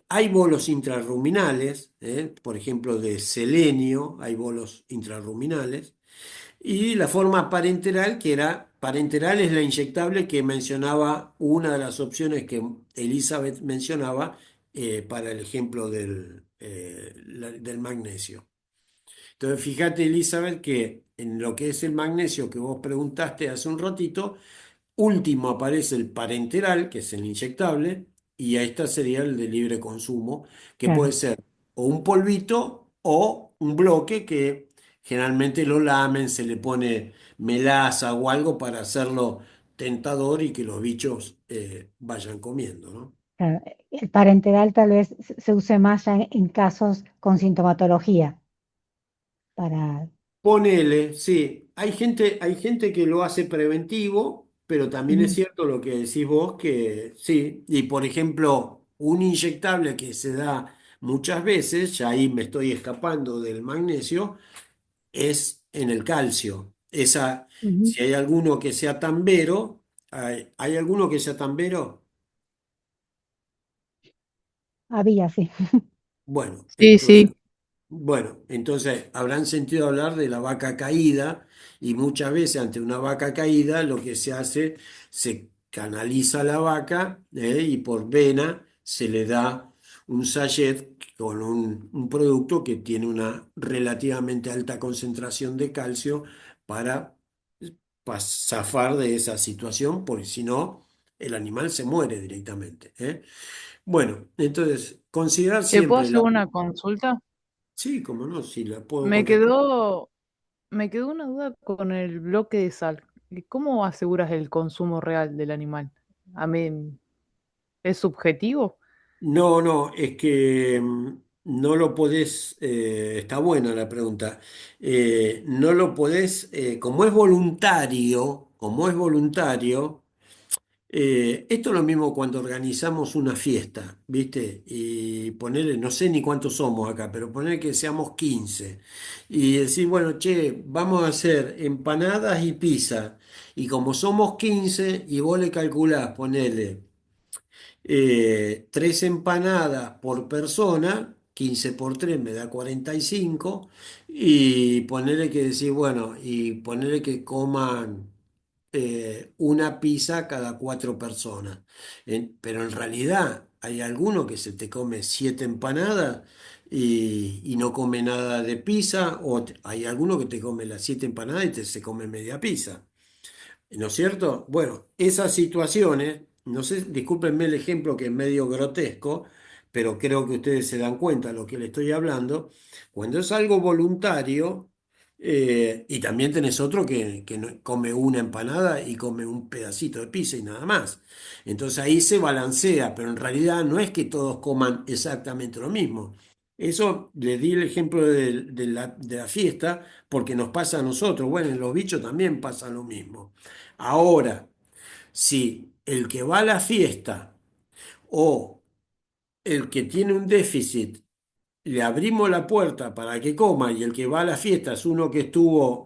Hay bolos intrarruminales, por ejemplo, de selenio, hay bolos intrarruminales. Y la forma parenteral, que era, parenteral es la inyectable que mencionaba, una de las opciones que Elizabeth mencionaba para el ejemplo del magnesio. Entonces, fíjate, Elizabeth, que en lo que es el magnesio que vos preguntaste hace un ratito, último aparece el parenteral, que es el inyectable, y ahí está sería el de libre consumo, que puede Claro. ser o un polvito o un bloque que generalmente lo lamen, se le pone melaza o algo para hacerlo tentador y que los bichos vayan comiendo, ¿no? Claro, el parenteral tal vez se use más ya en casos con sintomatología para... Ponele, sí. Hay gente que lo hace preventivo, pero también es Ujú, cierto lo que decís vos, que sí. Y por ejemplo, un inyectable que se da muchas veces, ya ahí me estoy escapando del magnesio, es en el calcio. ujú. Si hay alguno que sea tambero, ¿hay alguno que sea tambero? Había, sí. Bueno, Sí, sí. entonces habrán sentido hablar de la vaca caída y muchas veces ante una vaca caída lo que se hace, se canaliza la vaca y por vena se le da un sachet con un producto que tiene una relativamente alta concentración de calcio para, zafar de esa situación, porque si no, el animal se muere directamente. Bueno, entonces, considerar ¿Te puedo siempre hacer la... una consulta? Sí, cómo no, si la puedo Me contestar. quedó, me quedó una duda con el bloque de sal. ¿Cómo aseguras el consumo real del animal? A mí, ¿es subjetivo? No, no, es que no lo podés, está buena la pregunta. No lo podés, como es voluntario, esto es lo mismo cuando organizamos una fiesta, ¿viste? Y ponerle, no sé ni cuántos somos acá, pero poner que seamos 15 y decir, bueno, che, vamos a hacer empanadas y pizza. Y como somos 15 y vos le calculás, ponele. 3 empanadas por persona, 15 por 3 me da 45, y ponerle que decir, bueno, y ponerle que coman una pizza cada 4 personas. Pero en realidad hay alguno que se te come 7 empanadas y no come nada de pizza, o hay alguno que te come las 7 empanadas y se come media pizza. ¿No es cierto? Bueno, esas situaciones, no sé, discúlpenme el ejemplo que es medio grotesco, pero creo que ustedes se dan cuenta de lo que le estoy hablando. Cuando es algo voluntario, y también tenés otro que come una empanada y come un pedacito de pizza y nada más. Entonces ahí se balancea, pero en realidad no es que todos coman exactamente lo mismo. Eso le di el ejemplo de la fiesta porque nos pasa a nosotros. Bueno, en los bichos también pasa lo mismo. Ahora, si el que va a la fiesta o el que tiene un déficit, le abrimos la puerta para que coma y el que va a la fiesta es uno que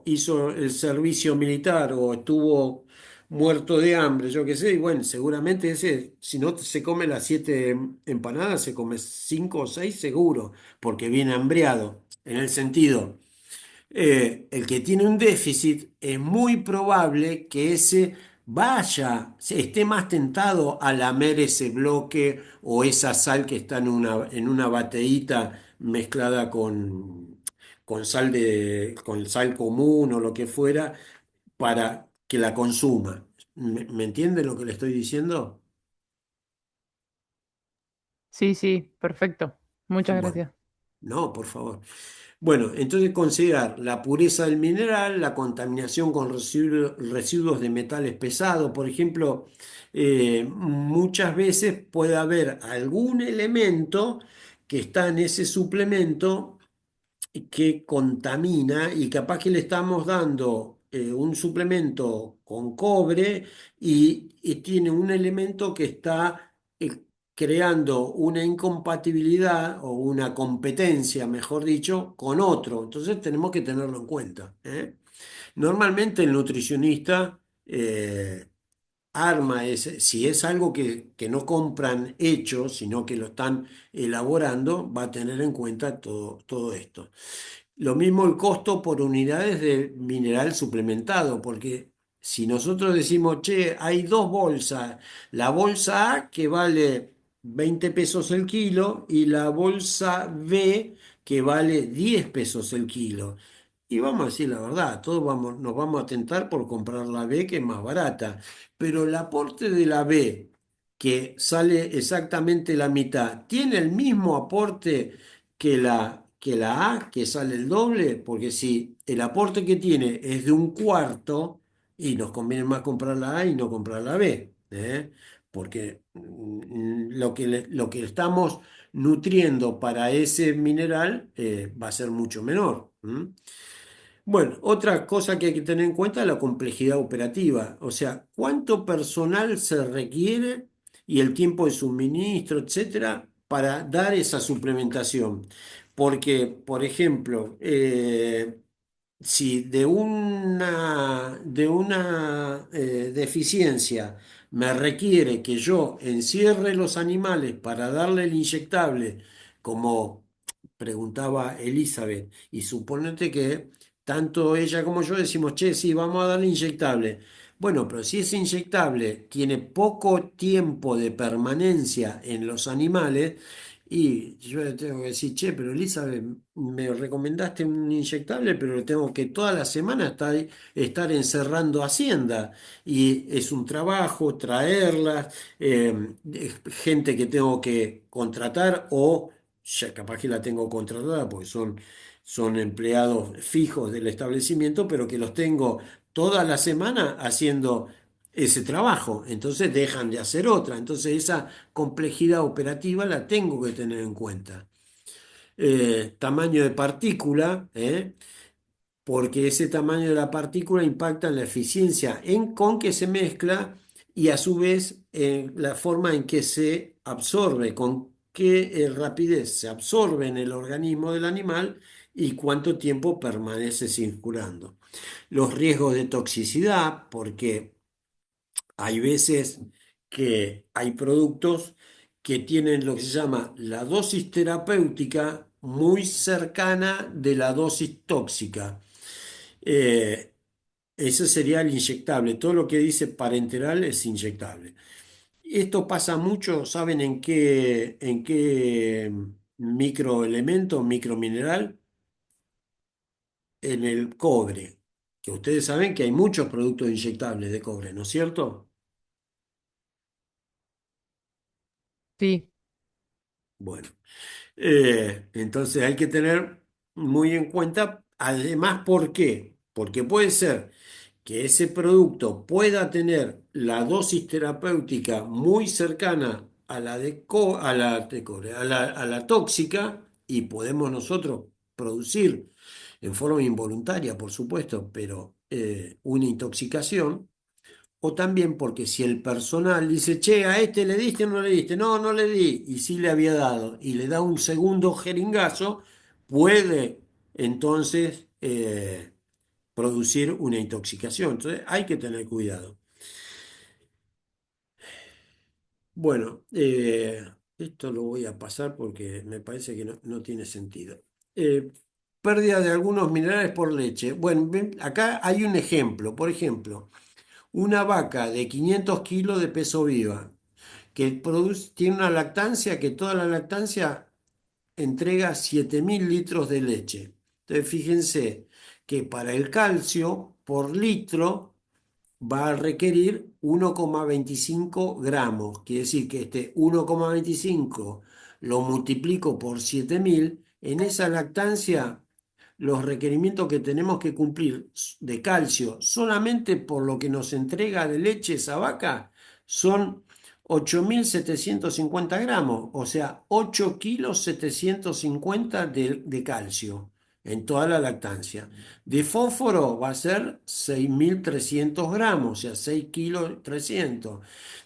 hizo el servicio militar o estuvo muerto de hambre, yo qué sé, y bueno, seguramente ese, si no se come las 7 empanadas, se come 5 o 6 seguro, porque viene hambreado, en el sentido el que tiene un déficit, es muy probable que ese esté más tentado a lamer ese bloque o esa sal que está en una bateíta mezclada con sal común o lo que fuera para que la consuma. ¿Me entiende lo que le estoy diciendo? Sí, sí, perfecto. Muchas Bueno, gracias. no, por favor. Bueno, entonces considerar la pureza del mineral, la contaminación con residuos de metales pesados. Por ejemplo, muchas veces puede haber algún elemento que está en ese suplemento que contamina y capaz que le estamos dando un suplemento con cobre y tiene un elemento que está creando una incompatibilidad o una competencia, mejor dicho, con otro. Entonces tenemos que tenerlo en cuenta, ¿eh? Normalmente el nutricionista arma ese, si es algo que no compran hecho, sino que lo están elaborando, va a tener en cuenta todo esto. Lo mismo el costo por unidades de mineral suplementado, porque si nosotros decimos, che, hay dos bolsas, la bolsa A que vale 20 pesos el kilo y la bolsa B que vale 10 pesos el kilo. Y vamos a decir la verdad, todos nos vamos a tentar por comprar la B que es más barata, pero el aporte de la B, que sale exactamente la mitad, tiene el mismo aporte que la A, que sale el doble, porque si el aporte que tiene es de un cuarto, y nos conviene más comprar la A y no comprar la B, ¿eh? Porque lo que estamos nutriendo para ese mineral va a ser mucho menor. Bueno, otra cosa que hay que tener en cuenta es la complejidad operativa, o sea, cuánto personal se requiere y el tiempo de suministro, etcétera, para dar esa suplementación. Porque, por ejemplo, si de una deficiencia me requiere que yo encierre los animales para darle el inyectable, como preguntaba Elizabeth, y suponete que tanto ella como yo decimos, che, sí, vamos a darle inyectable. Bueno, pero si ese inyectable tiene poco tiempo de permanencia en los animales, y yo le tengo que decir, che, pero Elizabeth, me recomendaste un inyectable, pero tengo que toda la semana estar encerrando hacienda. Y es un trabajo traerlas, gente que tengo que contratar o ya capaz que la tengo contratada porque son empleados fijos del establecimiento, pero que los tengo toda la semana haciendo ese trabajo. Entonces dejan de hacer otra. Entonces esa complejidad operativa la tengo que tener en cuenta. Tamaño de partícula, porque ese tamaño de la partícula impacta en la eficiencia con que se mezcla y a su vez en la forma en que se absorbe, con qué rapidez se absorbe en el organismo del animal y cuánto tiempo permanece circulando. Los riesgos de toxicidad, porque hay veces que hay productos que tienen lo que se llama la dosis terapéutica muy cercana de la dosis tóxica. Eh, Ese sería el inyectable. Todo lo que dice parenteral es inyectable. Esto pasa mucho, ¿saben en qué microelemento, micromineral? En el cobre. Que ustedes saben que hay muchos productos inyectables de cobre, ¿no es cierto? Sí, Bueno. Entonces hay que tener muy en cuenta, además, ¿por qué? Porque puede ser que ese producto pueda tener la dosis terapéutica muy cercana a la de cobre, a la tóxica, y podemos nosotros producir en forma involuntaria, por supuesto, pero una intoxicación. O también porque si el personal dice, che, a este le diste o no le diste, no, no le di, y sí le había dado, y le da un segundo jeringazo, puede entonces producir una intoxicación. Entonces hay que tener cuidado. Bueno, esto lo voy a pasar porque me parece que no tiene sentido. Pérdida de algunos minerales por leche. Bueno, acá hay un ejemplo. Por ejemplo, una vaca de 500 kilos de peso viva que tiene una lactancia que toda la lactancia entrega 7.000 litros de leche. Entonces, fíjense que para el calcio por litro va a requerir 1,25 gramos. Quiere decir que este 1,25 lo multiplico por 7.000. En esa lactancia, los requerimientos que tenemos que cumplir de calcio solamente por lo que nos entrega de leche esa vaca son 8.750 gramos, o sea, 8 kilos 750 de calcio en toda la lactancia. De fósforo va a ser 6.300 gramos, o sea, 6 kilos 300.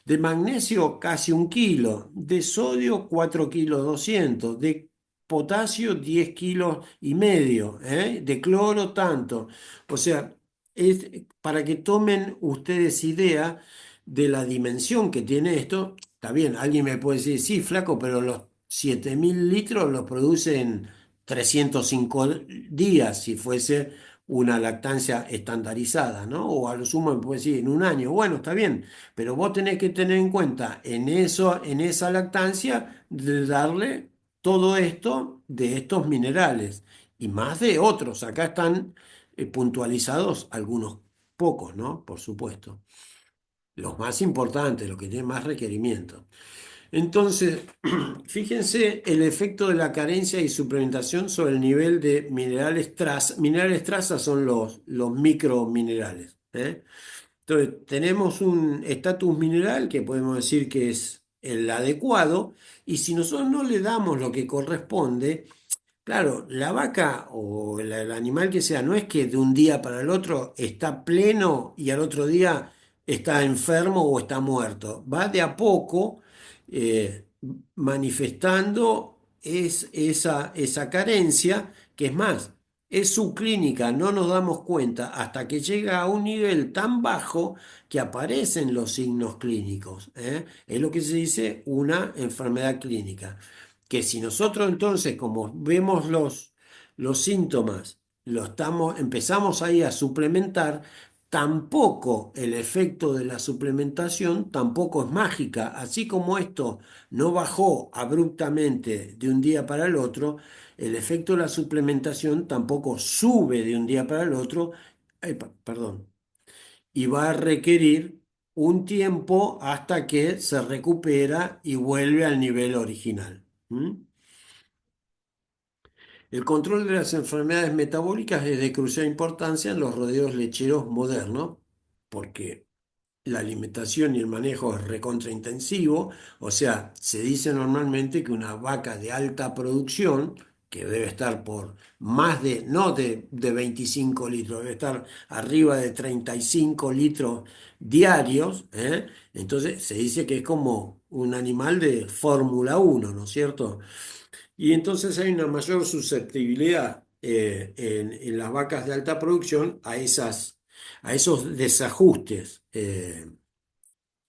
De magnesio casi 1 kilo. De sodio 4 kilos 200. De potasio 10 kilos y medio. De cloro tanto. O sea, es para que tomen ustedes idea de la dimensión que tiene esto. Está bien, alguien me puede decir, sí, flaco, pero los 7.000 litros los producen 305 días si fuese una lactancia estandarizada, ¿no? O a lo sumo me puede decir en un año. Bueno, está bien, pero vos tenés que tener en cuenta en eso, en esa lactancia, de darle todo esto de estos minerales y más de otros. Acá están puntualizados algunos pocos, ¿no? Por supuesto. Los más importantes, los que tienen más requerimientos. Entonces, fíjense el efecto de la carencia y suplementación sobre el nivel de minerales traza. Minerales traza son los microminerales. Entonces, tenemos un estatus mineral que podemos decir que es el adecuado, y si nosotros no le damos lo que corresponde, claro, la vaca o el animal que sea, no es que de un día para el otro está pleno y al otro día está enfermo o está muerto. Va de a poco manifestando esa carencia, que es más, es subclínica, no nos damos cuenta hasta que llega a un nivel tan bajo que aparecen los signos clínicos. Es lo que se dice una enfermedad clínica, que si nosotros entonces, como vemos los síntomas, empezamos ahí a suplementar, tampoco el efecto de la suplementación tampoco es mágica. Así como esto no bajó abruptamente de un día para el otro, el efecto de la suplementación tampoco sube de un día para el otro, perdón, y va a requerir un tiempo hasta que se recupera y vuelve al nivel original. El control de las enfermedades metabólicas es de crucial importancia en los rodeos lecheros modernos, porque la alimentación y el manejo es recontraintensivo. O sea, se dice normalmente que una vaca de alta producción, que debe estar por más de, no de 25 litros, debe estar arriba de 35 litros diarios, entonces se dice que es como un animal de Fórmula 1, ¿no es cierto? Y entonces hay una mayor susceptibilidad en las vacas de alta producción a esos desajustes en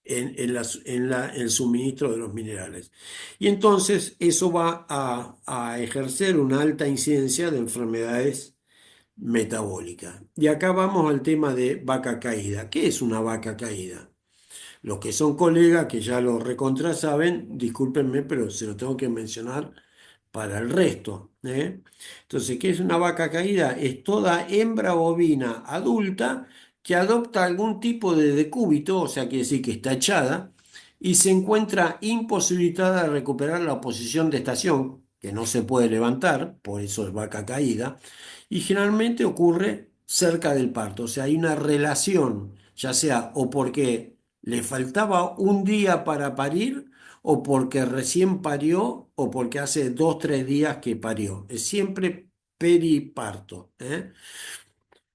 el suministro de los minerales. Y entonces eso va a ejercer una alta incidencia de enfermedades metabólicas. Y acá vamos al tema de vaca caída. ¿Qué es una vaca caída? Los que son colegas, que ya lo recontra saben, discúlpenme, pero se lo tengo que mencionar para el resto. Entonces, ¿qué es una vaca caída? Es toda hembra bovina adulta que adopta algún tipo de decúbito, o sea, quiere decir que está echada, y se encuentra imposibilitada de recuperar la posición de estación, que no se puede levantar, por eso es vaca caída, y generalmente ocurre cerca del parto, o sea, hay una relación, ya sea o porque le faltaba un día para parir, o porque recién parió, o porque hace 2, 3 días que parió. Es siempre periparto.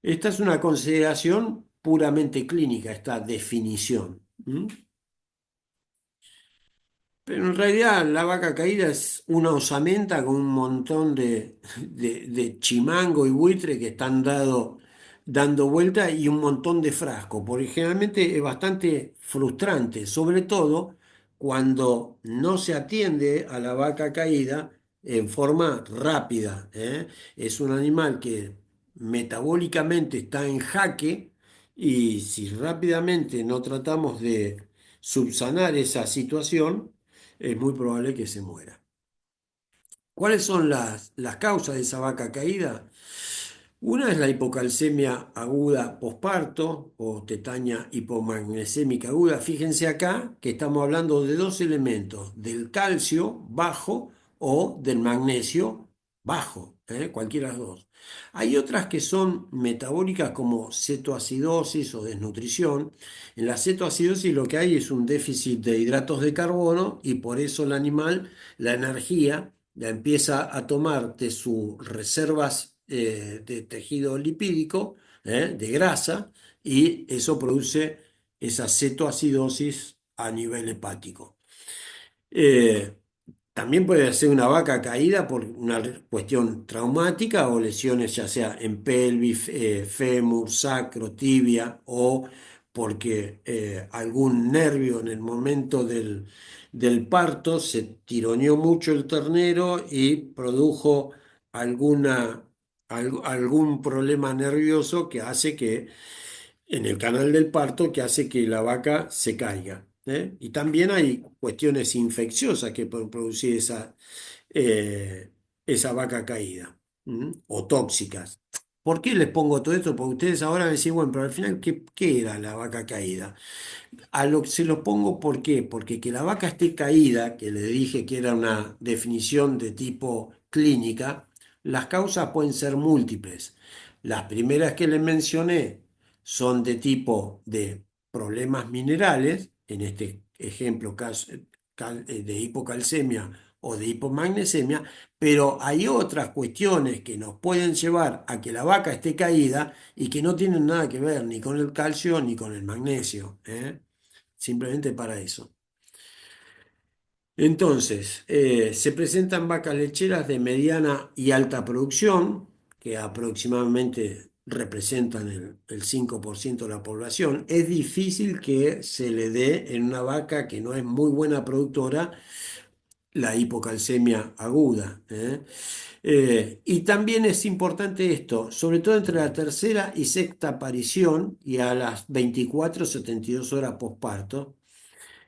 Esta es una consideración puramente clínica, esta definición. Pero en realidad la vaca caída es una osamenta con un montón de chimango y buitre que están dados dando vuelta y un montón de frascos, porque generalmente es bastante frustrante, sobre todo cuando no se atiende a la vaca caída en forma rápida, ¿eh? Es un animal que metabólicamente está en jaque y si rápidamente no tratamos de subsanar esa situación, es muy probable que se muera. ¿Cuáles son las causas de esa vaca caída? Una es la hipocalcemia aguda posparto o tetania hipomagnesémica aguda. Fíjense acá que estamos hablando de dos elementos, del calcio bajo o del magnesio bajo, cualquiera de las dos. Hay otras que son metabólicas como cetoacidosis o desnutrición. En la cetoacidosis lo que hay es un déficit de hidratos de carbono y por eso el animal, la energía la empieza a tomar de sus reservas de tejido lipídico, de grasa, y eso produce esa cetoacidosis a nivel hepático. Eh, También puede ser una vaca caída por una cuestión traumática o lesiones ya sea en pelvis, fémur, sacro, tibia o porque algún nervio en el momento del parto se tironeó mucho el ternero y produjo algún problema nervioso que hace que en el canal del parto que hace que la vaca se caiga. Y también hay cuestiones infecciosas que pueden producir eh, esa vaca caída, o tóxicas. ¿Por qué les pongo todo esto? Porque ustedes ahora me decís, bueno, pero al final, ¿qué era la vaca caída? Se lo pongo ¿por qué? Porque que la vaca esté caída, que le dije que era una definición de tipo clínica, las causas pueden ser múltiples. Las primeras que les mencioné son de tipo de problemas minerales, en este ejemplo de hipocalcemia o de hipomagnesemia, pero hay otras cuestiones que nos pueden llevar a que la vaca esté caída y que no tienen nada que ver ni con el calcio ni con el magnesio, simplemente para eso. Entonces, se presentan vacas lecheras de mediana y alta producción, que aproximadamente representan el 5% de la población. Es difícil que se le dé en una vaca que no es muy buena productora la hipocalcemia aguda. Y también es importante esto, sobre todo entre la tercera y sexta aparición y a las 24 o 72 horas posparto.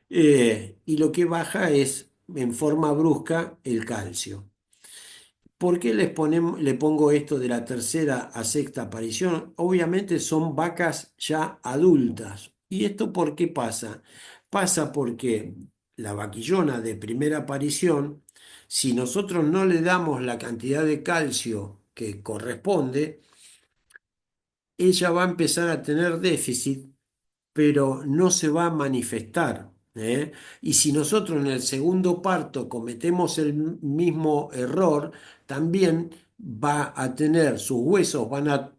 Y lo que baja es en forma brusca el calcio. ¿Por qué le pongo esto de la tercera a sexta aparición? Obviamente son vacas ya adultas. ¿Y esto por qué pasa? Pasa porque la vaquillona de primera aparición, si nosotros no le damos la cantidad de calcio que corresponde, ella va a empezar a tener déficit pero no se va a manifestar. Y si nosotros en el segundo parto cometemos el mismo error, también va a tener, sus huesos van a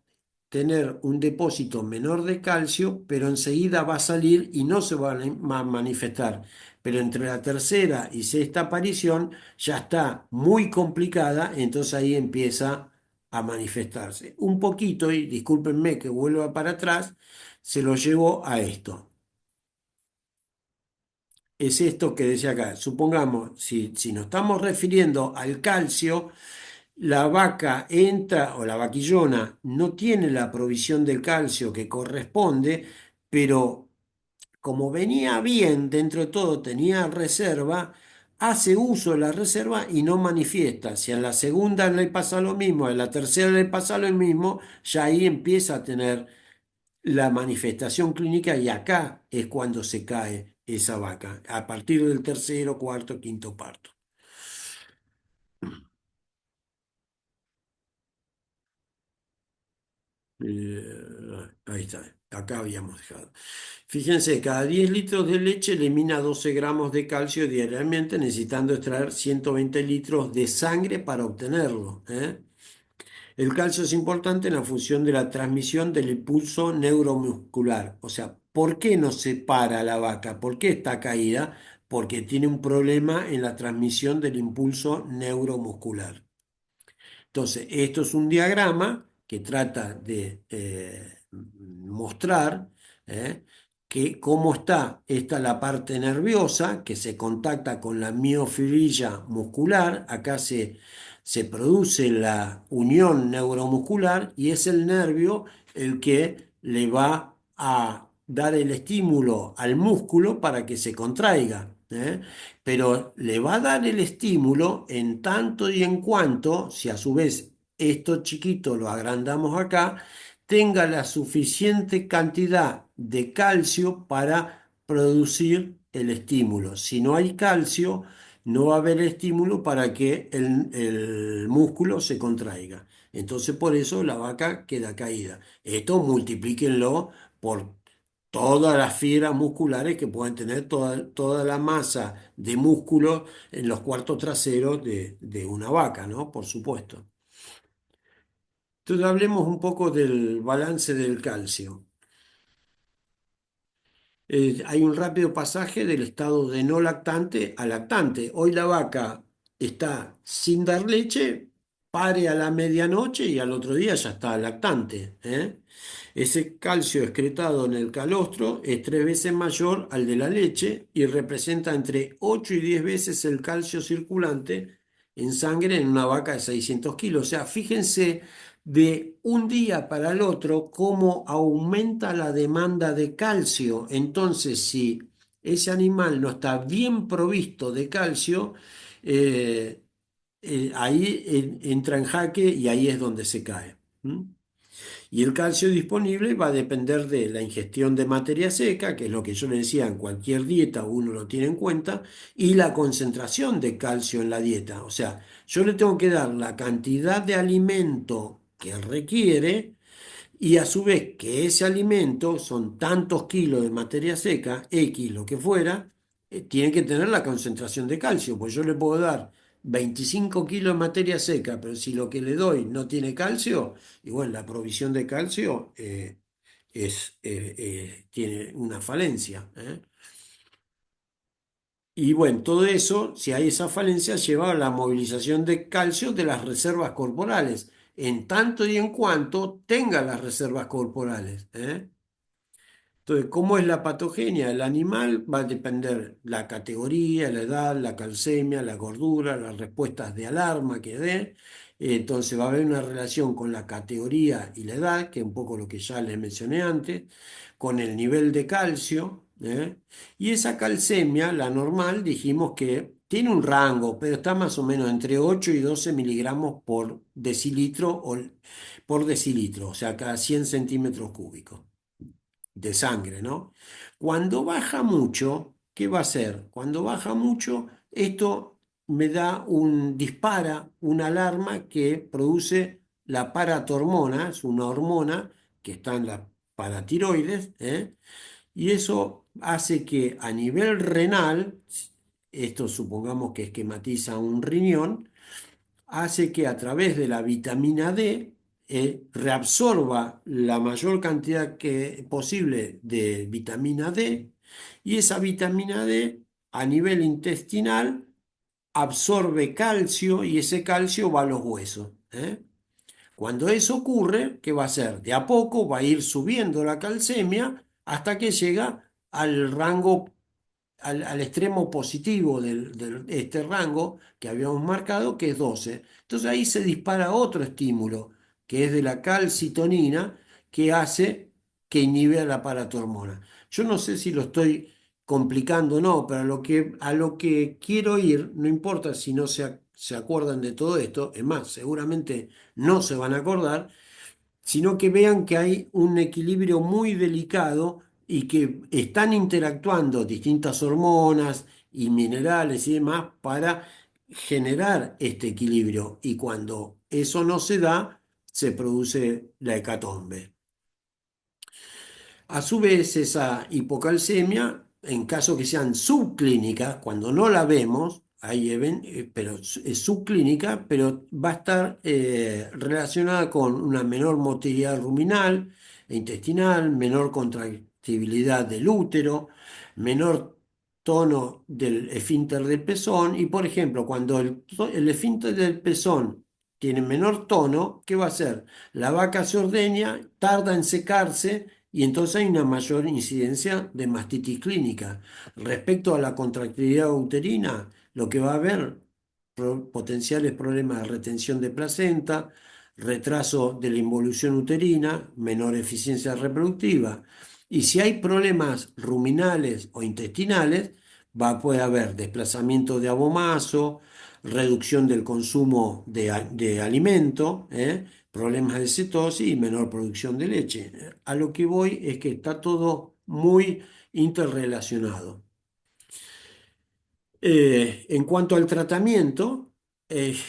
tener un depósito menor de calcio, pero enseguida va a salir y no se va a manifestar. Pero entre la tercera y sexta aparición ya está muy complicada, entonces ahí empieza a manifestarse. Un poquito, y discúlpenme que vuelva para atrás, se lo llevo a esto. Es esto que decía acá. Supongamos, si nos estamos refiriendo al calcio, la vaca entra o la vaquillona no tiene la provisión del calcio que corresponde, pero como venía bien dentro de todo, tenía reserva, hace uso de la reserva y no manifiesta. Si a la segunda le pasa lo mismo, a la tercera le pasa lo mismo, ya ahí empieza a tener la manifestación clínica y acá es cuando se cae esa vaca, a partir del tercero, cuarto, quinto parto. Ahí está, acá habíamos dejado. Fíjense, cada 10 litros de leche elimina 12 gramos de calcio diariamente, necesitando extraer 120 litros de sangre para obtenerlo. El calcio es importante en la función de la transmisión del impulso neuromuscular. O sea, ¿por qué no se para la vaca? ¿Por qué está caída? Porque tiene un problema en la transmisión del impulso neuromuscular. Entonces, esto es un diagrama que trata de mostrar que cómo está, esta la parte nerviosa que se contacta con la miofibrilla muscular, acá se produce la unión neuromuscular y es el nervio el que le va a dar el estímulo al músculo para que se contraiga. Pero le va a dar el estímulo en tanto y en cuanto, si a su vez esto chiquito lo agrandamos acá, tenga la suficiente cantidad de calcio para producir el estímulo. Si no hay calcio, no va a haber estímulo para que el músculo se contraiga. Entonces por eso la vaca queda caída. Esto multiplíquenlo por todas las fibras musculares que pueden tener toda la masa de músculo en los cuartos traseros de una vaca, ¿no? Por supuesto. Entonces hablemos un poco del balance del calcio. Hay un rápido pasaje del estado de no lactante a lactante. Hoy la vaca está sin dar leche, pare a la medianoche y al otro día ya está lactante. Ese calcio excretado en el calostro es 3 veces mayor al de la leche y representa entre 8 y 10 veces el calcio circulante en sangre en una vaca de 600 kilos. O sea, fíjense de un día para el otro cómo aumenta la demanda de calcio. Entonces, si ese animal no está bien provisto de calcio, eh, ahí entra en jaque y ahí es donde se cae. ¿Mm? Y el calcio disponible va a depender de la ingestión de materia seca, que es lo que yo le decía, en cualquier dieta uno lo tiene en cuenta, y la concentración de calcio en la dieta. O sea, yo le tengo que dar la cantidad de alimento que requiere y a su vez que ese alimento son tantos kilos de materia seca, X lo que fuera, tiene que tener la concentración de calcio, pues yo le puedo dar 25 kilos de materia seca, pero si lo que le doy no tiene calcio, y bueno, la provisión de calcio tiene una falencia. Y bueno, todo eso, si hay esa falencia, lleva a la movilización de calcio de las reservas corporales, en tanto y en cuanto tenga las reservas corporales. Entonces, ¿cómo es la patogenia del animal? Va a depender la categoría, la edad, la calcemia, la gordura, las respuestas de alarma que dé. Entonces va a haber una relación con la categoría y la edad, que es un poco lo que ya les mencioné antes, con el nivel de calcio. Y esa calcemia, la normal, dijimos que tiene un rango, pero está más o menos entre 8 y 12 miligramos por decilitro, o sea, cada 100 centímetros cúbicos de sangre, ¿no? Cuando baja mucho, ¿qué va a hacer? Cuando baja mucho, esto me da dispara una alarma que produce la paratormona, es una hormona que está en la paratiroides, y eso hace que a nivel renal, esto supongamos que esquematiza un riñón, hace que a través de la vitamina D reabsorba la mayor cantidad posible de vitamina D y esa vitamina D a nivel intestinal absorbe calcio y ese calcio va a los huesos. Cuando eso ocurre, ¿qué va a hacer? De a poco va a ir subiendo la calcemia hasta que llega al rango al extremo positivo de este rango que habíamos marcado, que es 12. Entonces ahí se dispara otro estímulo, que es de la calcitonina, que hace que inhibe a la paratormona. Yo no sé si lo estoy complicando o no, pero a lo que quiero ir, no importa si no se acuerdan de todo esto, es más, seguramente no se van a acordar, sino que vean que hay un equilibrio muy delicado y que están interactuando distintas hormonas y minerales y demás para generar este equilibrio. Y cuando eso no se da, se produce la hecatombe. A su vez, esa hipocalcemia, en caso que sean subclínicas, cuando no la vemos, pero es subclínica, pero va a estar relacionada con una menor motilidad ruminal e intestinal, menor contractibilidad del útero, menor tono del esfínter del pezón y, por ejemplo, cuando el esfínter del pezón tienen menor tono, ¿qué va a hacer? La vaca se ordeña, tarda en secarse y entonces hay una mayor incidencia de mastitis clínica. Respecto a la contractilidad uterina, lo que va a haber potenciales problemas de retención de placenta, retraso de la involución uterina, menor eficiencia reproductiva. Y si hay problemas ruminales o intestinales, puede haber desplazamiento de abomaso, reducción del consumo de alimento, problemas de cetosis y menor producción de leche. A lo que voy es que está todo muy interrelacionado. En cuanto al tratamiento,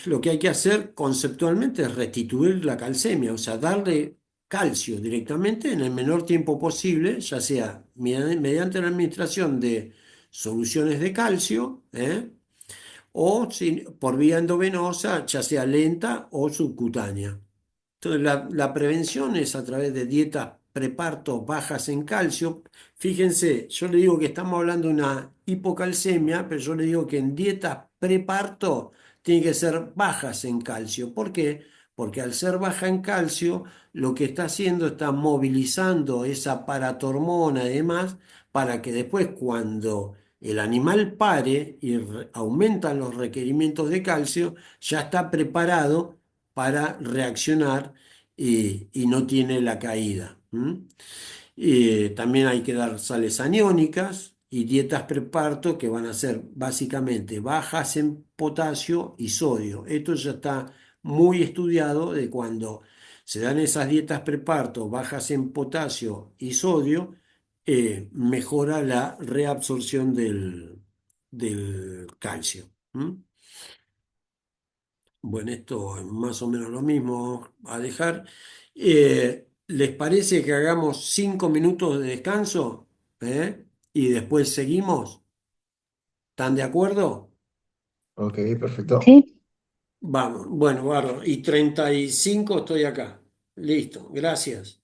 lo que hay que hacer conceptualmente es restituir la calcemia, o sea, darle calcio directamente en el menor tiempo posible, ya sea mediante la administración de soluciones de calcio, o por vía endovenosa, ya sea lenta o subcutánea. Entonces, la prevención es a través de dietas preparto bajas en calcio. Fíjense, yo le digo que estamos hablando de una hipocalcemia, pero yo le digo que en dietas preparto tiene que ser bajas en calcio. ¿Por qué? Porque al ser baja en calcio, lo que está haciendo está movilizando esa paratormona y demás para que después cuando el animal pare y aumentan los requerimientos de calcio, ya está preparado para reaccionar y no tiene la caída. También hay que dar sales aniónicas y dietas preparto que van a ser básicamente bajas en potasio y sodio. Esto ya está muy estudiado de cuando se dan esas dietas preparto bajas en potasio y sodio, mejora la reabsorción del calcio. Bueno, esto es más o menos lo mismo a dejar. ¿Les parece que hagamos 5 minutos de descanso? Y después seguimos. ¿Están de acuerdo? Ok, perfecto. Sí. Vamos, bueno, bárbaro. Y 35 estoy acá. Listo, gracias.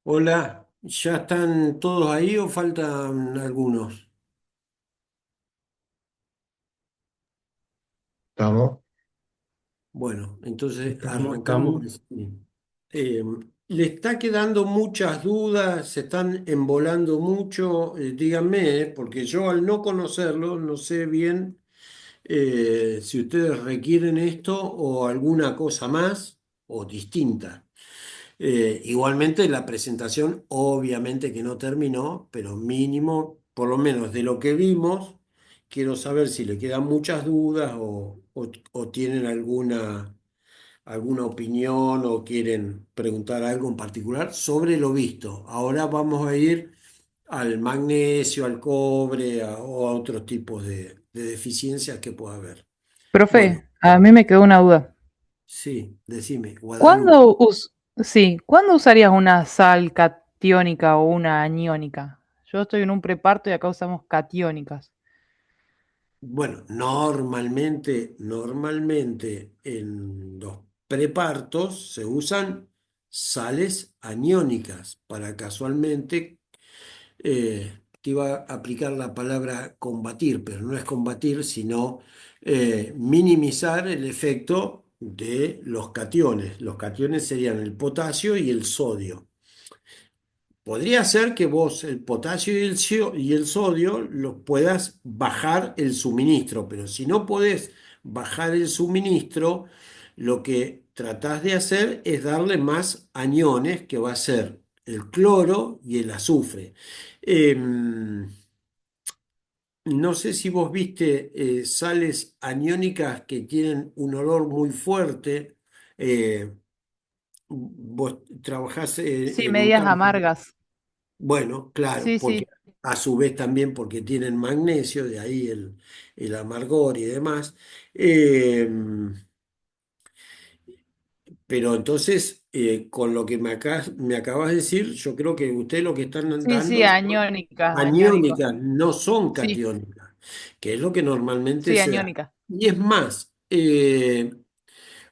Hola, ¿ya están todos ahí o faltan algunos? Estamos, Bueno, entonces Estamos. arrancamos. Eh, ¿Le está quedando muchas dudas? ¿Se están embolando mucho? Díganme, porque yo al no conocerlo no sé bien si ustedes requieren esto o alguna cosa más o distinta. Igualmente la presentación obviamente que no terminó, pero mínimo, por lo menos de lo que vimos, quiero saber si le quedan muchas dudas o tienen alguna opinión o quieren preguntar algo en particular sobre lo visto. Ahora vamos a ir al magnesio, al cobre o a otros tipos de deficiencias que pueda haber. Bueno, Profe, a mí me quedó una duda. sí, decime, Guadalupe. ¿Cuándo sí, ¿cuándo usarías una sal catiónica o una aniónica? Yo estoy en un preparto y acá usamos catiónicas. Bueno, normalmente en los prepartos se usan sales aniónicas para casualmente, te iba a aplicar la palabra combatir, pero no es combatir, sino minimizar el efecto de los cationes. Los cationes serían el potasio y el sodio. Podría ser que vos el potasio y el sodio los puedas bajar el suministro, pero si no podés bajar el suministro, lo que tratás de hacer es darle más aniones, que va a ser el cloro y el azufre. No sé si vos viste sales aniónicas que tienen un olor muy fuerte. eh, Vos trabajás Sí, en un medias campo. amargas. Bueno, claro, Sí, porque sí. a su vez también porque tienen magnesio, de ahí el amargor y demás. Eh, pero entonces, con lo que me acabas de decir, yo creo que ustedes lo que están Sí, sí, dando son aniónicas, aniónicos. aniónicas, no son Sí, catiónicas, que es lo que normalmente sí, se da. aniónicas. Y es más,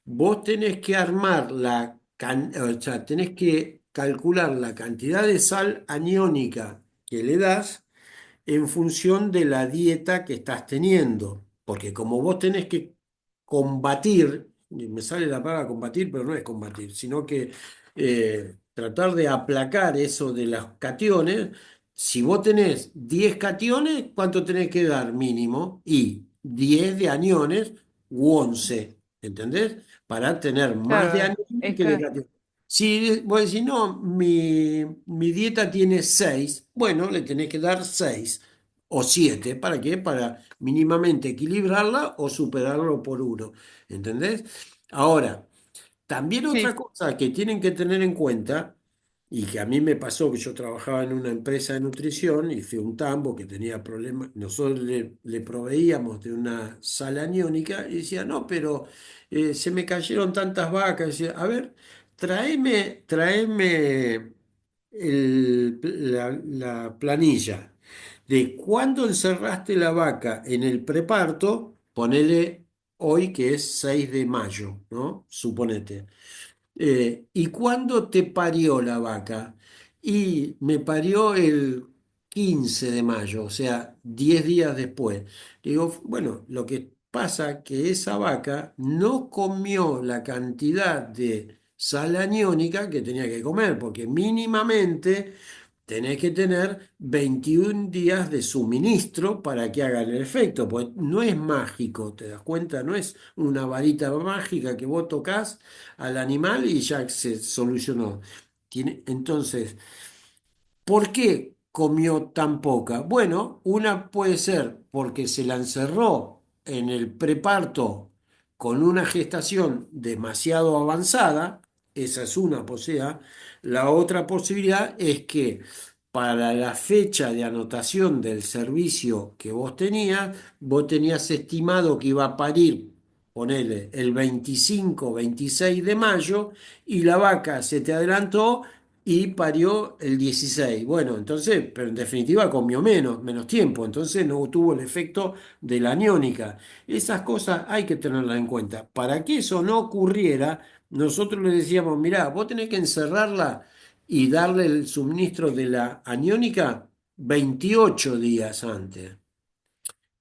vos tenés que armar o sea, tenés que calcular la cantidad de sal aniónica que le das en función de la dieta que estás teniendo. Porque como vos tenés que combatir, y me sale la palabra combatir, pero no es combatir, sino que tratar de aplacar eso de los cationes. Si vos tenés 10 cationes, ¿cuánto tenés que dar mínimo? Y 10 de aniones u 11, ¿entendés? Para tener más de Claro, aniones es que de que, cationes. Si vos decís, no, mi dieta tiene 6, bueno, le tenés que dar 6 o 7. ¿Para qué? Para mínimamente equilibrarla o superarlo por uno. ¿Entendés? Ahora, también otra sí, cosa que tienen que tener en cuenta, y que a mí me pasó, que yo trabajaba en una empresa de nutrición y fui a un tambo que tenía problemas, nosotros le proveíamos de una sala aniónica y decía, no, pero se me cayeron tantas vacas. Decía, a ver, tráeme la planilla de cuándo encerraste la vaca en el preparto, ponele hoy que es 6 de mayo, ¿no? Suponete. ¿Y cuándo te parió la vaca? Y me parió el 15 de mayo, o sea, 10 días después. Digo, bueno, lo que pasa que esa vaca no comió la cantidad de sal aniónica que tenía que comer, porque mínimamente tenés que tener 21 días de suministro para que hagan el efecto, pues no es mágico, ¿te das cuenta? No es una varita mágica que vos tocas al animal y ya se solucionó. Entonces, ¿por qué comió tan poca? Bueno, una puede ser porque se la encerró en el preparto con una gestación demasiado avanzada, esa es una posibilidad. La otra posibilidad es que para la fecha de anotación del servicio que vos tenías estimado que iba a parir, ponele, el 25, 26 de mayo, y la vaca se te adelantó y parió el 16. Bueno, entonces, pero en definitiva comió menos tiempo, entonces no tuvo el efecto de la aniónica. Esas cosas hay que tenerlas en cuenta. Para que eso no ocurriera, nosotros le decíamos, mirá, vos tenés que encerrarla y darle el suministro de la aniónica 28 días antes.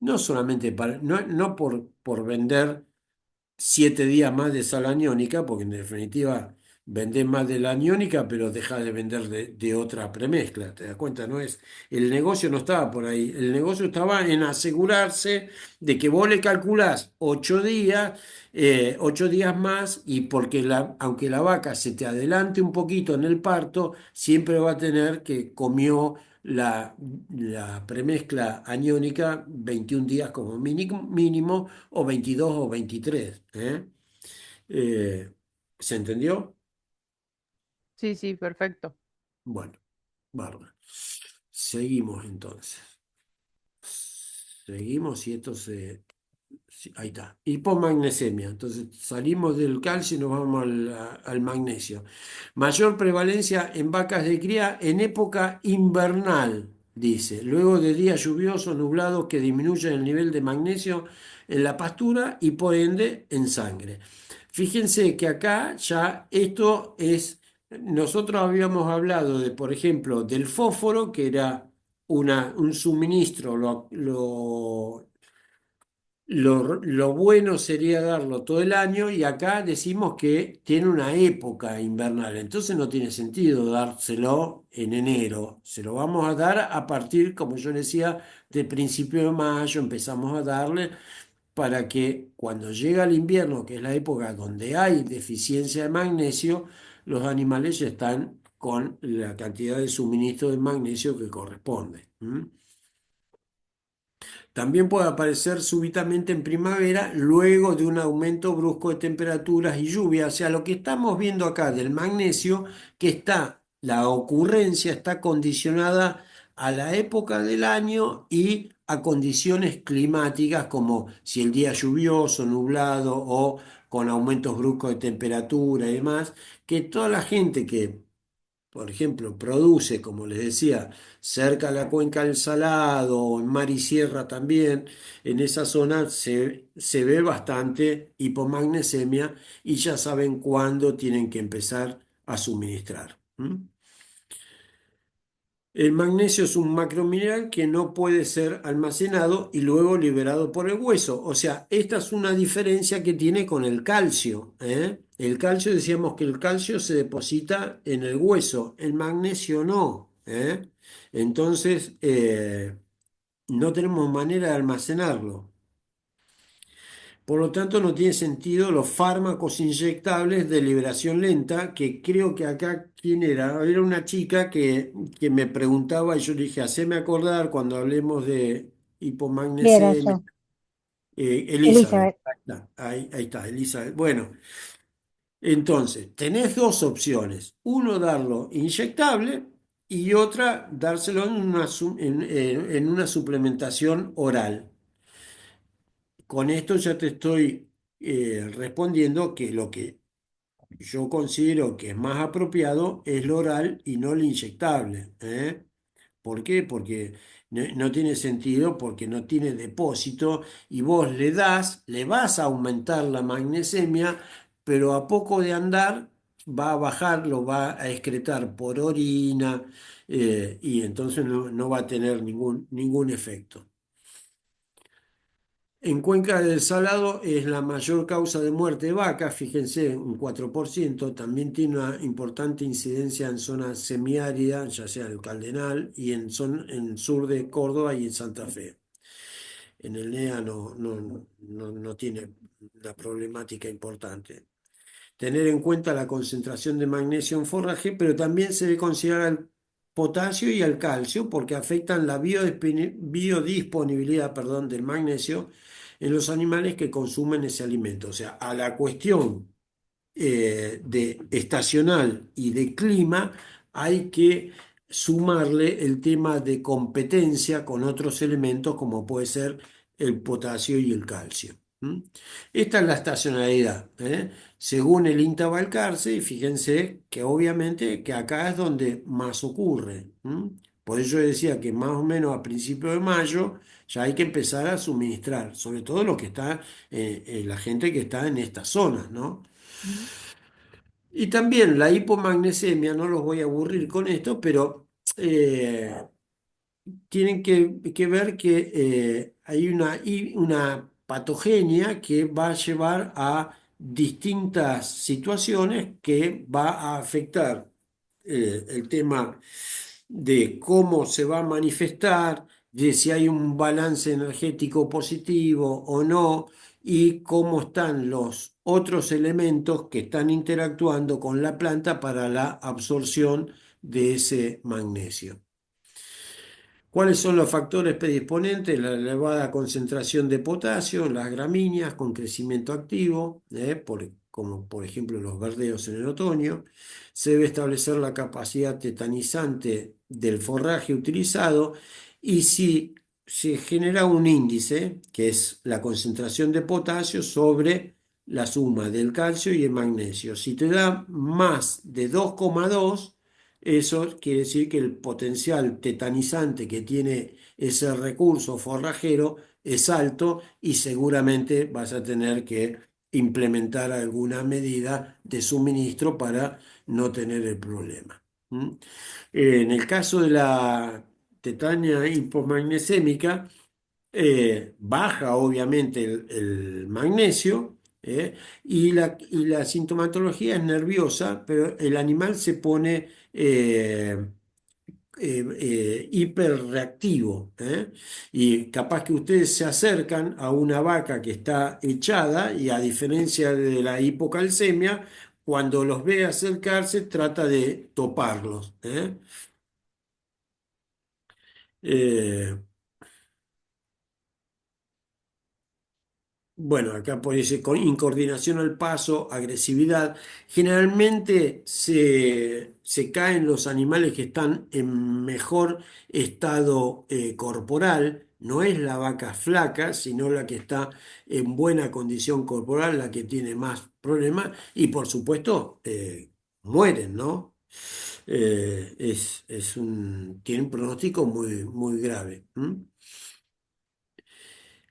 No solamente para, no por vender 7 días más de sal aniónica, porque en definitiva vendés más de la aniónica, pero dejás de vender de otra premezcla. ¿Te das cuenta? No es, el negocio no estaba por ahí. El negocio estaba en asegurarse de que vos le calculás 8 días, 8 días más, y porque aunque la vaca se te adelante un poquito en el parto, siempre va a tener que comió la premezcla aniónica 21 días como mínimo, o 22 o 23. Eh, ¿Se entendió? Sí, sí, perfecto. Bueno, bárbaro. Seguimos entonces. Seguimos y esto se... sí, ahí está. Hipomagnesemia. Entonces salimos del calcio y nos vamos al magnesio. Mayor prevalencia en vacas de cría en época invernal, dice. Luego de días lluviosos, nublados que disminuyen el nivel de magnesio en la pastura y por ende en sangre. Fíjense que acá ya esto es, nosotros habíamos hablado de, por ejemplo, del fósforo, que era un suministro, lo bueno sería darlo todo el año, y acá decimos que tiene una época invernal, entonces no tiene sentido dárselo en enero, se lo vamos a dar a partir, como yo decía, de principio de mayo empezamos a darle, para que cuando llega el invierno, que es la época donde hay deficiencia de magnesio, los animales ya están con la cantidad de suministro de magnesio que corresponde. También puede aparecer súbitamente en primavera luego de un aumento brusco de temperaturas y lluvia. O sea, lo que estamos viendo acá del magnesio, que está, la ocurrencia está condicionada a la época del año y a condiciones climáticas, como si el día es lluvioso, nublado o con aumentos bruscos de temperatura y demás, que toda la gente que, por ejemplo, produce, como les decía, cerca de la cuenca del Salado, o en Mar y Sierra también, en esa zona se ve bastante hipomagnesemia, y ya saben cuándo tienen que empezar a suministrar. El magnesio es un macromineral que no puede ser almacenado y luego liberado por el hueso. O sea, esta es una diferencia que tiene con el calcio. El calcio, decíamos que el calcio se deposita en el hueso, el magnesio no. Entonces, no tenemos manera de almacenarlo. Por lo tanto, no tiene sentido los fármacos inyectables de liberación lenta, que creo que acá, ¿quién era? Era una chica que me preguntaba, y yo le dije, haceme acordar cuando hablemos de Y era hipomagnesemia. yo, Elizabeth, Elizabeth. ahí está, Elizabeth. Bueno, entonces, tenés dos opciones. Uno, darlo inyectable, y otra, dárselo en una suplementación oral. Con esto ya te estoy respondiendo que lo que yo considero que es más apropiado es lo oral y no el inyectable. ¿Por qué? Porque no tiene sentido, porque no tiene depósito, y vos le vas a aumentar la magnesemia, pero a poco de andar va a bajar, lo va a excretar por orina, y entonces no va a tener ningún efecto. En Cuenca del Salado es la mayor causa de muerte de vacas, fíjense, un 4%. También tiene una importante incidencia en zonas semiáridas, ya sea el Caldenal, y en sur de Córdoba y en Santa Fe. En el NEA no tiene una problemática importante. Tener en cuenta la concentración de magnesio en forraje, pero también se debe considerar al potasio y al calcio, porque afectan la biodisponibilidad, perdón, del magnesio en los animales que consumen ese alimento. O sea, a la cuestión de estacional y de clima hay que sumarle el tema de competencia con otros elementos, como puede ser el potasio y el calcio. Esta es la estacionalidad, según el INTA Balcarce, y fíjense que obviamente que acá es donde más ocurre. Por eso yo decía que más o menos a principios de mayo ya hay que empezar a suministrar, sobre todo lo que está, la gente que está en estas zonas, ¿no? Y también la hipomagnesemia, no los voy a aburrir con esto, pero eh, tienen que ver que hay una patogenia que va a llevar a distintas situaciones que va a afectar el tema de cómo se va a manifestar, de si hay un balance energético positivo o no, y cómo están los otros elementos que están interactuando con la planta para la absorción de ese magnesio. ¿Cuáles son los factores predisponentes? La elevada concentración de potasio en las gramíneas con crecimiento activo, como por ejemplo los verdeos en el otoño. Se debe establecer la capacidad tetanizante del forraje utilizado y si se genera un índice, que es la concentración de potasio sobre la suma del calcio y el magnesio. Si te da más de 2,2, eso quiere decir que el potencial tetanizante que tiene ese recurso forrajero es alto y seguramente vas a tener que implementar alguna medida de suministro para no tener el problema. ¿Mm? En el caso de la tetania hipomagnesémica, baja obviamente el magnesio, y la sintomatología es nerviosa, pero el animal se pone hiperreactivo, ¿eh? Y capaz que ustedes se acercan a una vaca que está echada y a diferencia de la hipocalcemia, cuando los ve acercarse trata de toparlos, ¿eh? Eh, Bueno, acá puede ser con incoordinación al paso, agresividad. Generalmente se caen los animales que están en mejor estado corporal. No es la vaca flaca, sino la que está en buena condición corporal, la que tiene más problemas. Y por supuesto, mueren, ¿no? Tiene un pronóstico muy, muy grave. ¿M?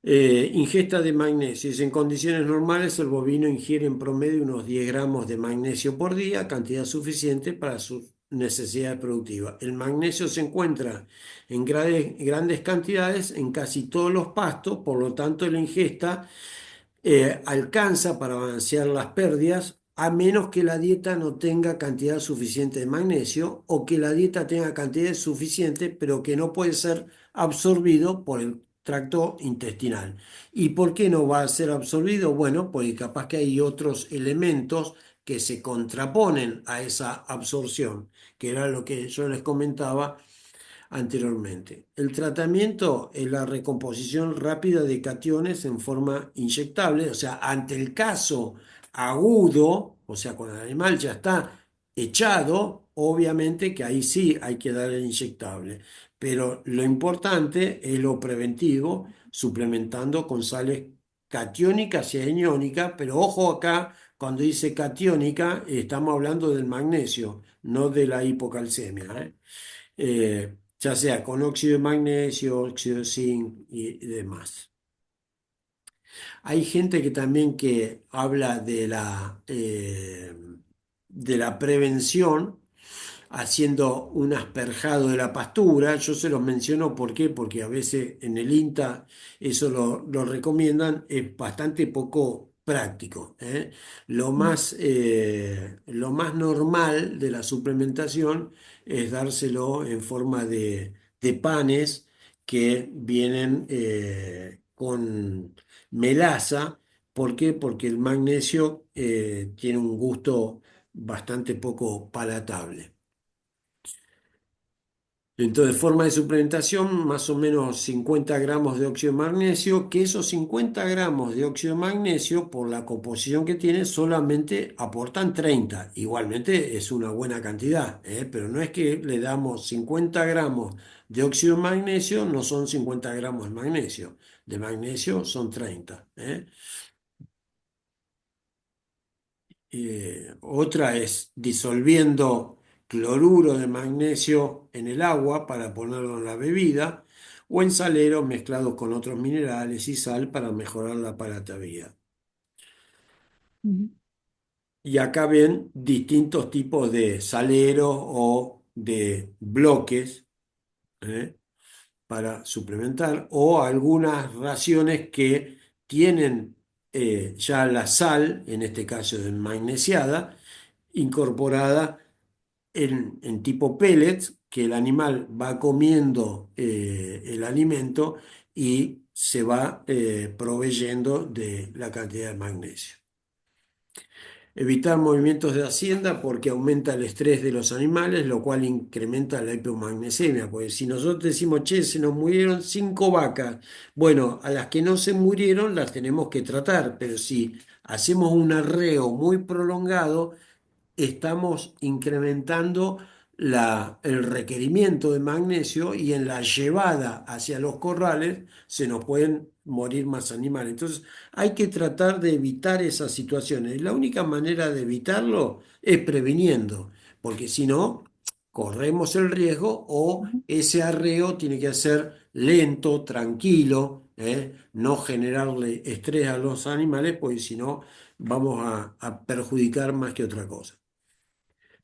Ingesta de magnesio. En condiciones normales, el bovino ingiere en promedio unos 10 gramos de magnesio por día, cantidad suficiente para sus necesidades productivas. El magnesio se encuentra en grandes cantidades en casi todos los pastos, por lo tanto, la ingesta alcanza para balancear las pérdidas, a menos que la dieta no tenga cantidad suficiente de magnesio o que la dieta tenga cantidad suficiente, pero que no puede ser absorbido por el tracto intestinal. ¿Y por qué no va a ser absorbido? Bueno, porque capaz que hay otros elementos que se contraponen a esa absorción, que era lo que yo les comentaba anteriormente. El tratamiento es la recomposición rápida de cationes en forma inyectable, o sea, ante el caso agudo, o sea, cuando el animal ya está echado, obviamente que ahí sí hay que dar el inyectable, pero lo importante es lo preventivo, suplementando con sales catiónicas y aniónicas, pero ojo acá, cuando dice catiónica, estamos hablando del magnesio, no de la hipocalcemia, ¿eh? Ya sea con óxido de magnesio, óxido de zinc y demás. Hay gente que también que habla de la prevención haciendo un asperjado de la pastura. Yo se los menciono, ¿por qué? Porque a veces en el INTA eso lo recomiendan, es bastante poco práctico, ¿eh? Lo más normal de la suplementación es dárselo en forma de panes que vienen con melaza. ¿Por qué? Porque el magnesio tiene un gusto bastante poco palatable. Entonces, forma de suplementación, más o menos 50 gramos de óxido de magnesio, que esos 50 gramos de óxido de magnesio, por la composición que tiene, solamente aportan 30. Igualmente es una buena cantidad, pero no es que le damos 50 gramos de óxido de magnesio, no son 50 gramos de magnesio son 30, ¿eh? Otra es disolviendo cloruro de magnesio en el agua para ponerlo en la bebida o en saleros mezclados con otros minerales y sal para mejorar la palatabilidad. Ujú. Y acá ven distintos tipos de saleros o de bloques, ¿eh? Para suplementar, o algunas raciones que tienen ya la sal, en este caso de magnesiada, incorporada en tipo pellets, que el animal va comiendo el alimento y se va proveyendo de la cantidad de magnesio. Evitar movimientos de hacienda porque aumenta el estrés de los animales, lo cual incrementa la hipomagnesemia. Porque si nosotros decimos, che, se nos murieron 5 vacas, bueno, a las que no se murieron las tenemos que tratar, pero si hacemos un arreo muy prolongado, estamos incrementando el requerimiento de magnesio y en la llevada hacia los corrales se nos pueden morir más animales. Entonces hay que tratar de evitar esas situaciones. Y la única manera de evitarlo es previniendo, porque si no, corremos el riesgo o Ujú. ese arreo tiene que ser lento, tranquilo, no generarle estrés a los animales, porque si no vamos a perjudicar más que otra cosa.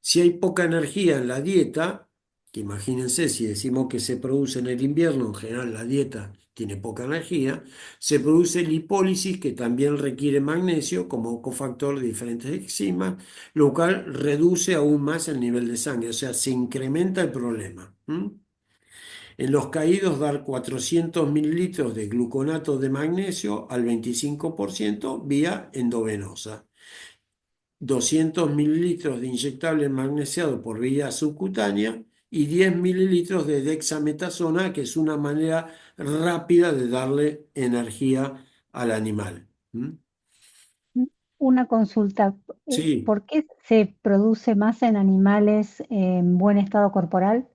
Si hay poca energía en la dieta, que imagínense si decimos que se produce en el invierno, en general la dieta tiene poca energía, se produce lipólisis que también requiere magnesio como cofactor de diferentes enzimas, lo cual reduce aún más el nivel de sangre, o sea, se incrementa el problema. En los caídos dar 400 mililitros de gluconato de magnesio al 25% vía endovenosa. 200 mililitros de inyectable magnesiado por vía subcutánea y 10 mililitros de dexametasona, que es una manera rápida de darle energía al animal. ¿Mm? Una consulta, Sí, ¿por qué se produce más en animales en buen estado corporal?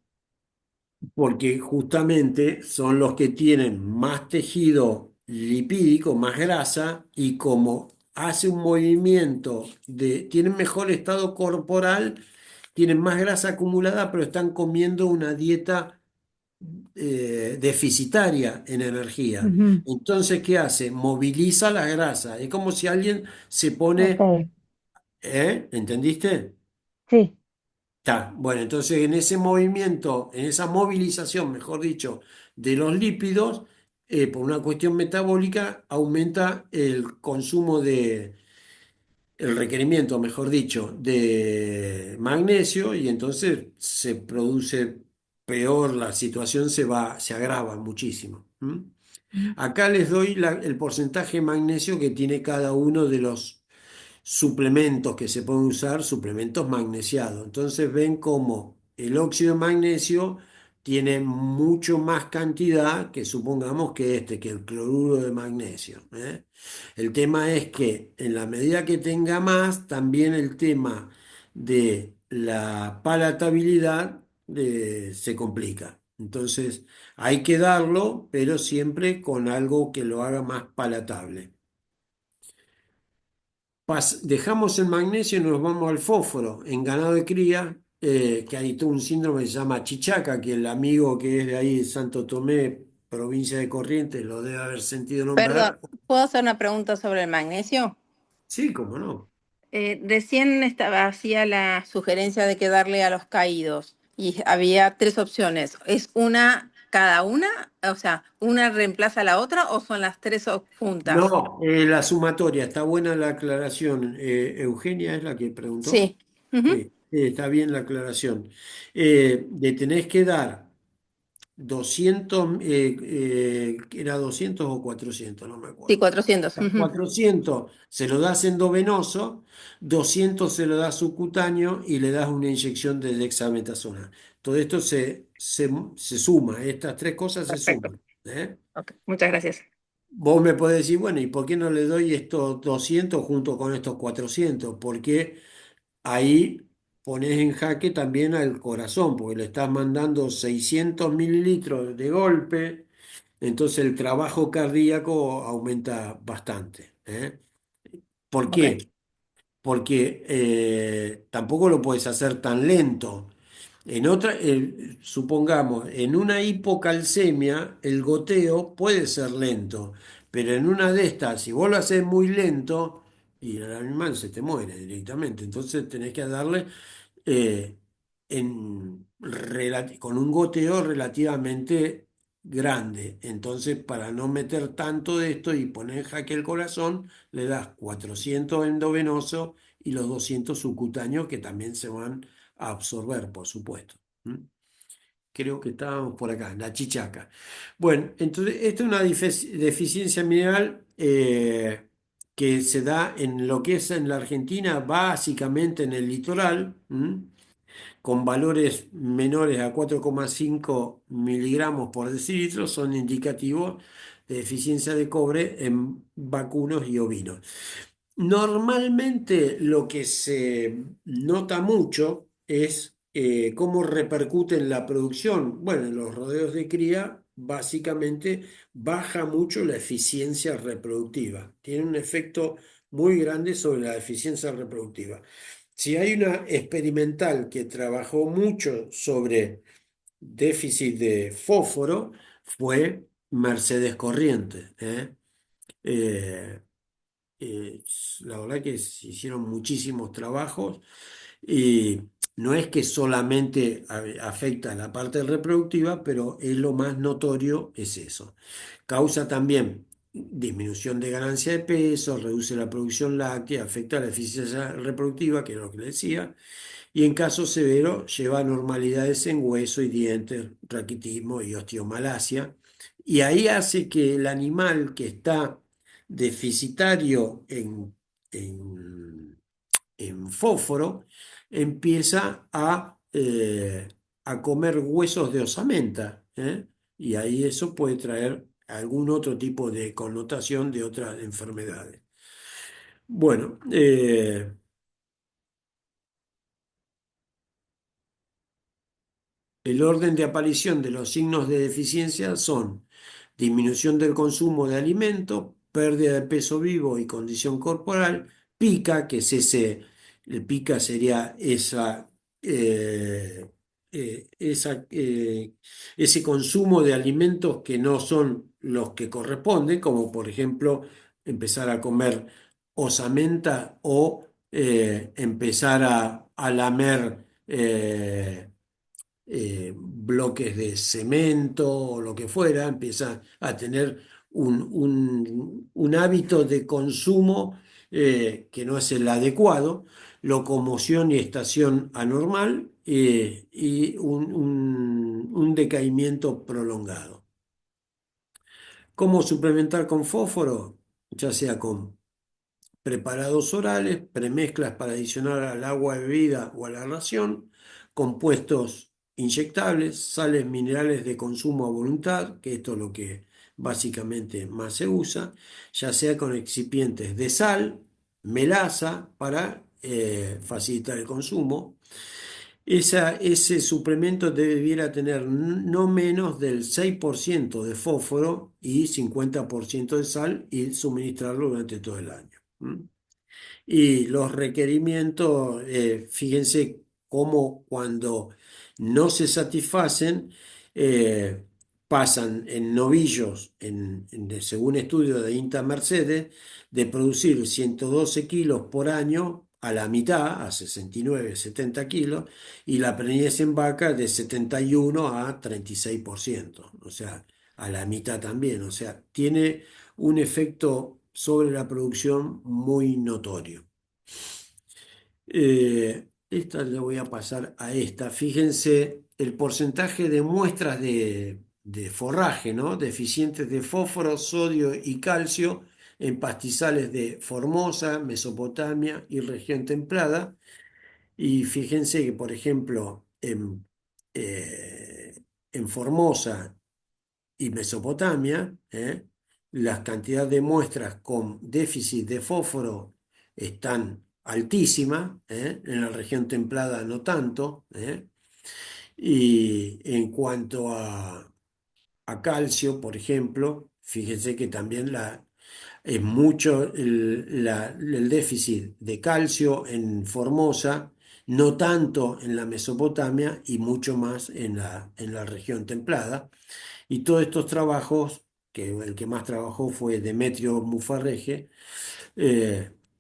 porque justamente son los que tienen más tejido lipídico, más grasa, y como hace un movimiento tienen mejor estado corporal, tienen más grasa acumulada, pero están comiendo una dieta deficitaria en energía. Ujú. Entonces, ¿qué hace? Moviliza las grasas. Es como si alguien se Ok, pone, ¿entendiste? sí. Está. Bueno, entonces en ese movimiento, en esa movilización, mejor dicho, de los lípidos, por una cuestión metabólica, aumenta el consumo el requerimiento, mejor dicho, de magnesio y entonces se produce peor, la situación se agrava muchísimo. ¿M? Mm. Acá les doy el porcentaje de magnesio que tiene cada uno de los suplementos que se pueden usar, suplementos magnesiados. Entonces ven cómo el óxido de magnesio tiene mucho más cantidad que supongamos que que el cloruro de magnesio. El tema es que en la medida que tenga más, también el tema de la palatabilidad se complica. Entonces hay que darlo, pero siempre con algo que lo haga más palatable. Dejamos el magnesio y nos vamos al fósforo. En ganado de cría, que hay todo un síndrome que se llama chichaca, que el amigo que es de ahí de Santo Tomé, provincia de Corrientes, lo debe haber sentido Perdón, nombrar. ¿puedo hacer una pregunta sobre el magnesio? Sí, cómo no. Recién hacía la sugerencia de que darle a los caídos y había tres opciones. ¿Es una cada una? O sea, ¿una reemplaza a la otra o son las tres juntas? No, la sumatoria, está buena la aclaración. Eugenia es la que preguntó. Sí. Ujú. Sí, está bien la aclaración. Le tenés que dar 200, era 200 o 400, no me Sí, acuerdo. 400. Ujú. 400 se lo das endovenoso, 200 se lo das subcutáneo y le das una inyección de dexametasona. Todo esto se suma, estas tres cosas se Perfecto. suman. ¿Eh? Ok, muchas gracias. Vos me podés decir, bueno, ¿y por qué no le doy estos 200 junto con estos 400? Porque ahí pones en jaque también al corazón, porque le estás mandando 600 mililitros de golpe, entonces el trabajo cardíaco aumenta bastante. ¿Por Ok. qué? Porque tampoco lo puedes hacer tan lento. Supongamos, en una hipocalcemia, el goteo puede ser lento, pero en una de estas, si vos lo haces muy lento, y el animal se te muere directamente. Entonces tenés que darle eh, con un goteo relativamente grande. Entonces, para no meter tanto de esto y poner en jaque el corazón, le das 400 endovenosos y los 200 subcutáneos que también se van a absorber, por supuesto. ¿Mm? Creo que estábamos por acá, la chichaca. Bueno, entonces, esta es una deficiencia mineral que se da en lo que es en la Argentina, básicamente en el litoral. ¿M? Con valores menores a 4,5 miligramos por decilitro, son indicativos de deficiencia de cobre en vacunos y ovinos. Normalmente lo que se nota mucho es cómo repercute en la producción. Bueno, en los rodeos de cría, básicamente baja mucho la eficiencia reproductiva. Tiene un efecto muy grande sobre la eficiencia reproductiva. Si hay una experimental que trabajó mucho sobre déficit de fósforo, fue Mercedes Corrientes. Eh, eh, la verdad que se hicieron muchísimos trabajos y no es que solamente afecta a la parte reproductiva, pero es lo más notorio, es eso. Causa también disminución de ganancia de peso, reduce la producción láctea, afecta la eficiencia reproductiva, que es lo que le decía, y en caso severo lleva a normalidades en hueso y dientes, raquitismo y osteomalacia. Y ahí hace que el animal que está deficitario en fósforo empieza a comer huesos de osamenta, ¿eh? Y ahí eso puede traer algún otro tipo de connotación de otras enfermedades. Bueno, el orden de aparición de los signos de deficiencia son disminución del consumo de alimentos, pérdida de peso vivo y condición corporal, pica, que es el pica sería eh, ese consumo de alimentos que no son los que corresponden, como por ejemplo empezar a comer osamenta o empezar a lamer. Bloques de cemento o lo que fuera, empieza a tener un hábito de consumo que no es el adecuado, locomoción y estación anormal y un decaimiento prolongado. ¿Cómo suplementar con fósforo? Ya sea con preparados orales, premezclas para adicionar al agua de bebida o a la ración, compuestos inyectables, sales minerales de consumo a voluntad, que esto es lo que básicamente más se usa, ya sea con excipientes de sal, melaza para facilitar el consumo. Ese suplemento debiera tener no menos del 6% de fósforo y 50% de sal y suministrarlo durante todo el año. ¿M? Y los requerimientos, fíjense cómo cuando no se satisfacen, eh, pasan en novillos, según estudios de INTA Mercedes, de producir 112 kilos por año a la mitad, a 69, 70 kilos, y la preñez en vaca de 71 a 36%, o sea, a la mitad también, o sea, tiene un efecto sobre la producción muy notorio. Esta le voy a pasar a esta. Fíjense el porcentaje de muestras de forraje, ¿no? Deficientes de fósforo, sodio y calcio en pastizales de Formosa, Mesopotamia y región templada. Y fíjense que, por ejemplo, en Formosa y Mesopotamia, las cantidades de muestras con déficit de fósforo están altísimas, en la región templada no tanto, y en cuanto a calcio, por ejemplo, fíjense que también es mucho el déficit de calcio en Formosa, no tanto en la Mesopotamia y mucho más en la región templada. Y todos estos trabajos, que el que más trabajó fue Demetrio Mufarrege,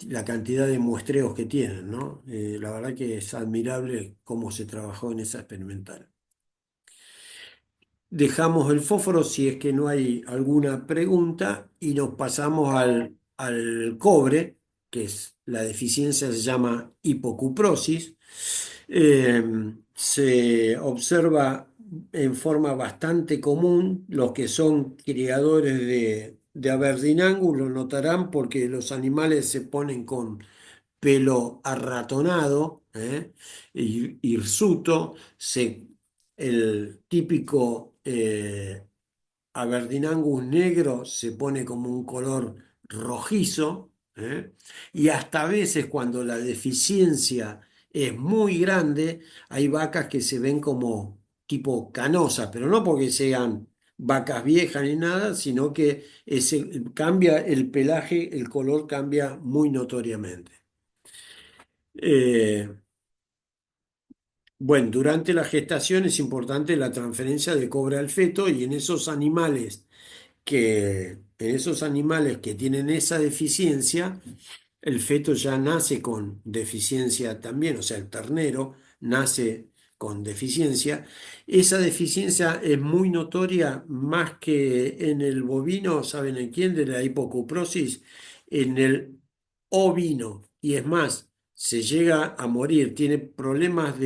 la cantidad de muestreos que tienen, ¿no? La verdad que es admirable cómo se trabajó en esa experimental. Dejamos el fósforo si es que no hay alguna pregunta y nos pasamos al cobre, que es la deficiencia, se llama hipocuprosis. Eh, Se observa en forma bastante común. Los que son criadores de Aberdeen lo notarán porque los animales se ponen con pelo arratonado, hirsuto, el típico Aberdeen Angus negro se pone como un color rojizo, y hasta a veces cuando la deficiencia es muy grande, hay vacas que se ven como tipo canosas, pero no porque sean vacas viejas ni nada, sino que cambia el pelaje, el color cambia muy notoriamente. Eh, bueno, durante la gestación es importante la transferencia de cobre al feto y en esos animales que tienen esa deficiencia, el feto ya nace con deficiencia también, o sea, el ternero nace con deficiencia. Esa deficiencia es muy notoria más que en el bovino, ¿saben en quién? De la hipocuprosis, en el ovino. Y es más, se llega a morir, tiene problemas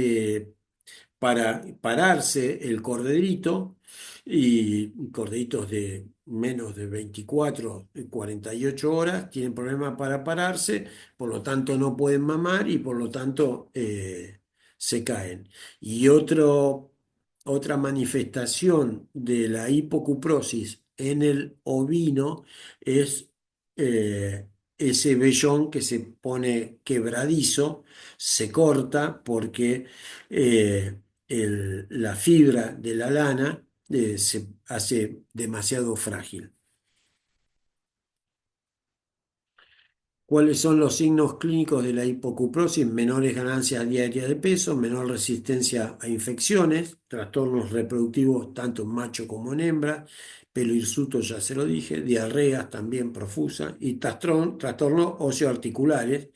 para pararse el corderito y corderitos de menos de 24, 48 horas tienen problemas para pararse, por lo tanto no pueden mamar y por lo tanto se caen. Y otra manifestación de la hipocuprosis en el ovino es ese vellón que se pone quebradizo, se corta porque la fibra de la lana se hace demasiado frágil. ¿Cuáles son los signos clínicos de la hipocuprosis? Menores ganancias diarias de peso, menor resistencia a infecciones, trastornos reproductivos tanto en macho como en hembra, pelo hirsuto, ya se lo dije, diarreas también profusas y trastornos osteoarticulares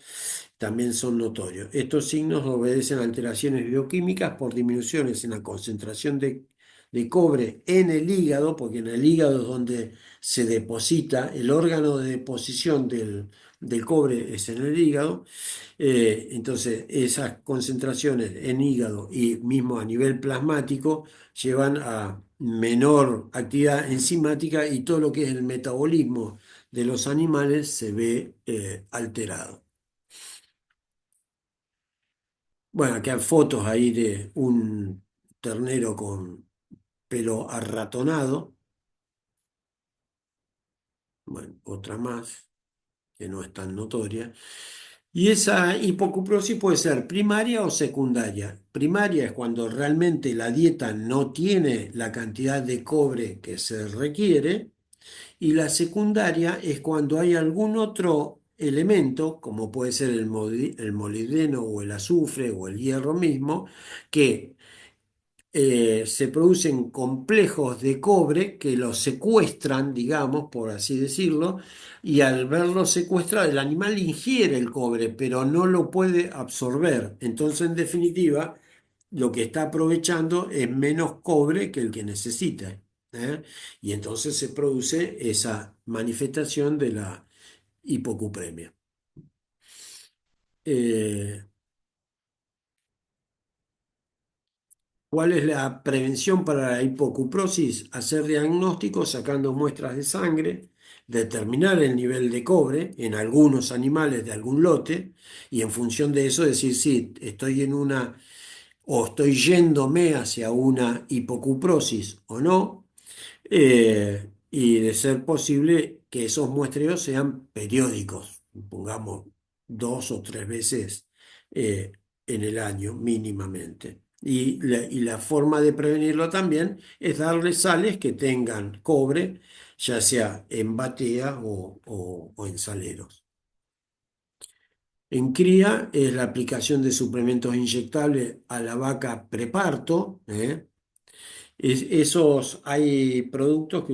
también son notorios. Estos signos obedecen a alteraciones bioquímicas por disminuciones en la concentración de cobre en el hígado, porque en el hígado es donde se deposita, el órgano de deposición del cobre es en el hígado. Entonces esas concentraciones en hígado y mismo a nivel plasmático llevan a menor actividad enzimática y todo lo que es el metabolismo de los animales se ve alterado. Bueno, aquí hay fotos ahí de un ternero con pelo arratonado. Bueno, otra más que no es tan notoria. Y esa hipocuprosis puede ser primaria o secundaria. Primaria es cuando realmente la dieta no tiene la cantidad de cobre que se requiere. Y la secundaria es cuando hay algún otro elemento, como puede ser el molibdeno o el azufre o el hierro mismo, que se producen complejos de cobre que los secuestran, digamos, por así decirlo, y al verlo secuestrado, el animal ingiere el cobre, pero no lo puede absorber. Entonces, en definitiva, lo que está aprovechando es menos cobre que el que necesita. ¿eh? Y entonces se produce esa manifestación de la hipocupremia. Eh, ¿Cuál es la prevención para la hipocuprosis? Hacer diagnósticos sacando muestras de sangre, determinar el nivel de cobre en algunos animales de algún lote y en función de eso decir si estoy en una o estoy yéndome hacia una hipocuprosis o no, y de ser posible que esos muestreos sean periódicos, pongamos 2 o 3 veces eh, en el año mínimamente. Y la forma de prevenirlo también es darle sales que tengan cobre, ya sea en batea o en saleros. En cría es la aplicación de suplementos inyectables a la vaca preparto. Hay productos que